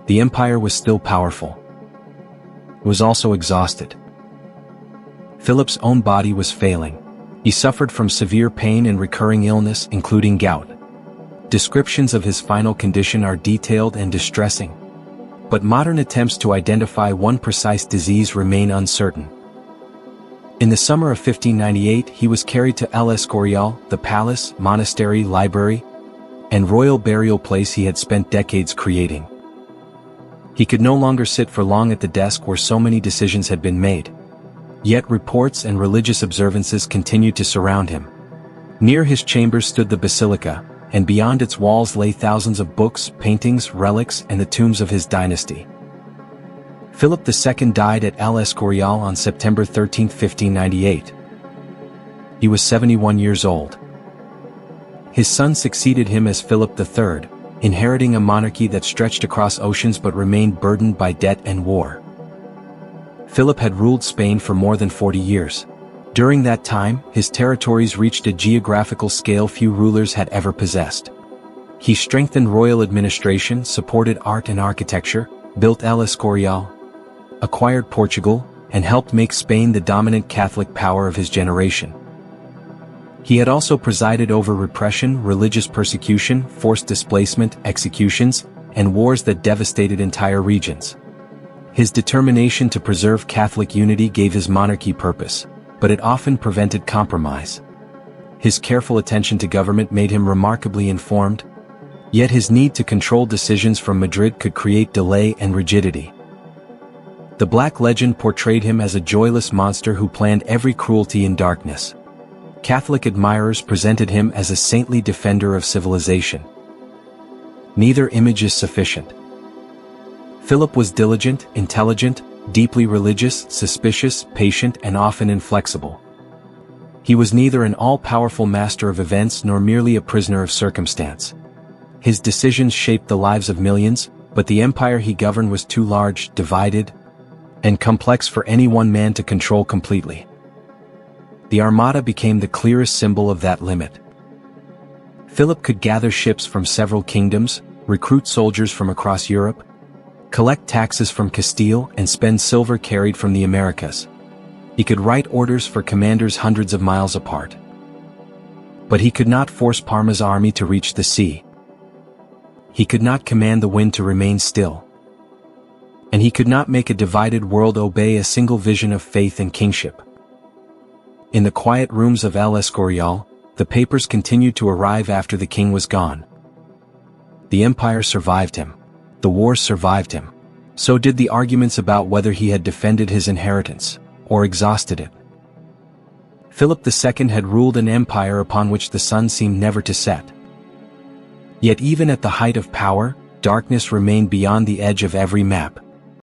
The empire was still powerful. It was also exhausted. Philip's own body was failing. He suffered from severe pain and recurring illness, including gout. Descriptions of his final condition are detailed and distressing, but modern attempts to identify one precise disease remain uncertain. In the summer of 1598, he was carried to El Escorial, the palace, monastery, library, and royal burial place he had spent decades creating. He could no longer sit for long at the desk where so many decisions had been made. Yet reports and religious observances continued to surround him. Near his chambers stood the basilica, and beyond its walls lay thousands of books, paintings, relics, and the tombs of his dynasty. Philip II died at El Escorial on September 13, 1598. He was 71 years old. His son succeeded him as Philip III, inheriting a monarchy that stretched across oceans but remained burdened by debt and war. Philip had ruled Spain for more than 40 years. During that time, his territories reached a geographical scale few rulers had ever possessed. He strengthened royal administration, supported art and architecture, built El Escorial, acquired Portugal, and helped make Spain the dominant Catholic power of his generation. He had also presided over repression, religious persecution, forced displacement, executions, and wars that devastated entire regions. His determination to preserve Catholic unity gave his monarchy purpose, but it often prevented compromise. His careful attention to government made him remarkably informed, yet his need to control decisions from Madrid could create delay and rigidity. The Black Legend portrayed him as a joyless monster who planned every cruelty in darkness. Catholic admirers presented him as a saintly defender of civilization. Neither image is sufficient. Philip was diligent, intelligent, deeply religious, suspicious, patient, and often inflexible. He was neither an all-powerful master of events nor merely a prisoner of circumstance. His decisions shaped the lives of millions, but the empire he governed was too large, divided, and complex for any one man to control completely. The Armada became the clearest symbol of that limit. Philip could gather ships from several kingdoms, recruit soldiers from across Europe, collect taxes from Castile, and spend silver carried from the Americas. He could write orders for commanders hundreds of miles apart. But he could not force Parma's army to reach the sea. He could not command the wind to remain still. And he could not make a divided world obey a single vision of faith and kingship. In the quiet rooms of El Escorial, the papers continued to arrive after the king was gone. The empire survived him. The wars survived him. So did the arguments about whether he had defended his inheritance, or exhausted it. Philip II had ruled an empire upon which the sun seemed never to set. Yet even at the height of power, darkness remained beyond the edge of every map.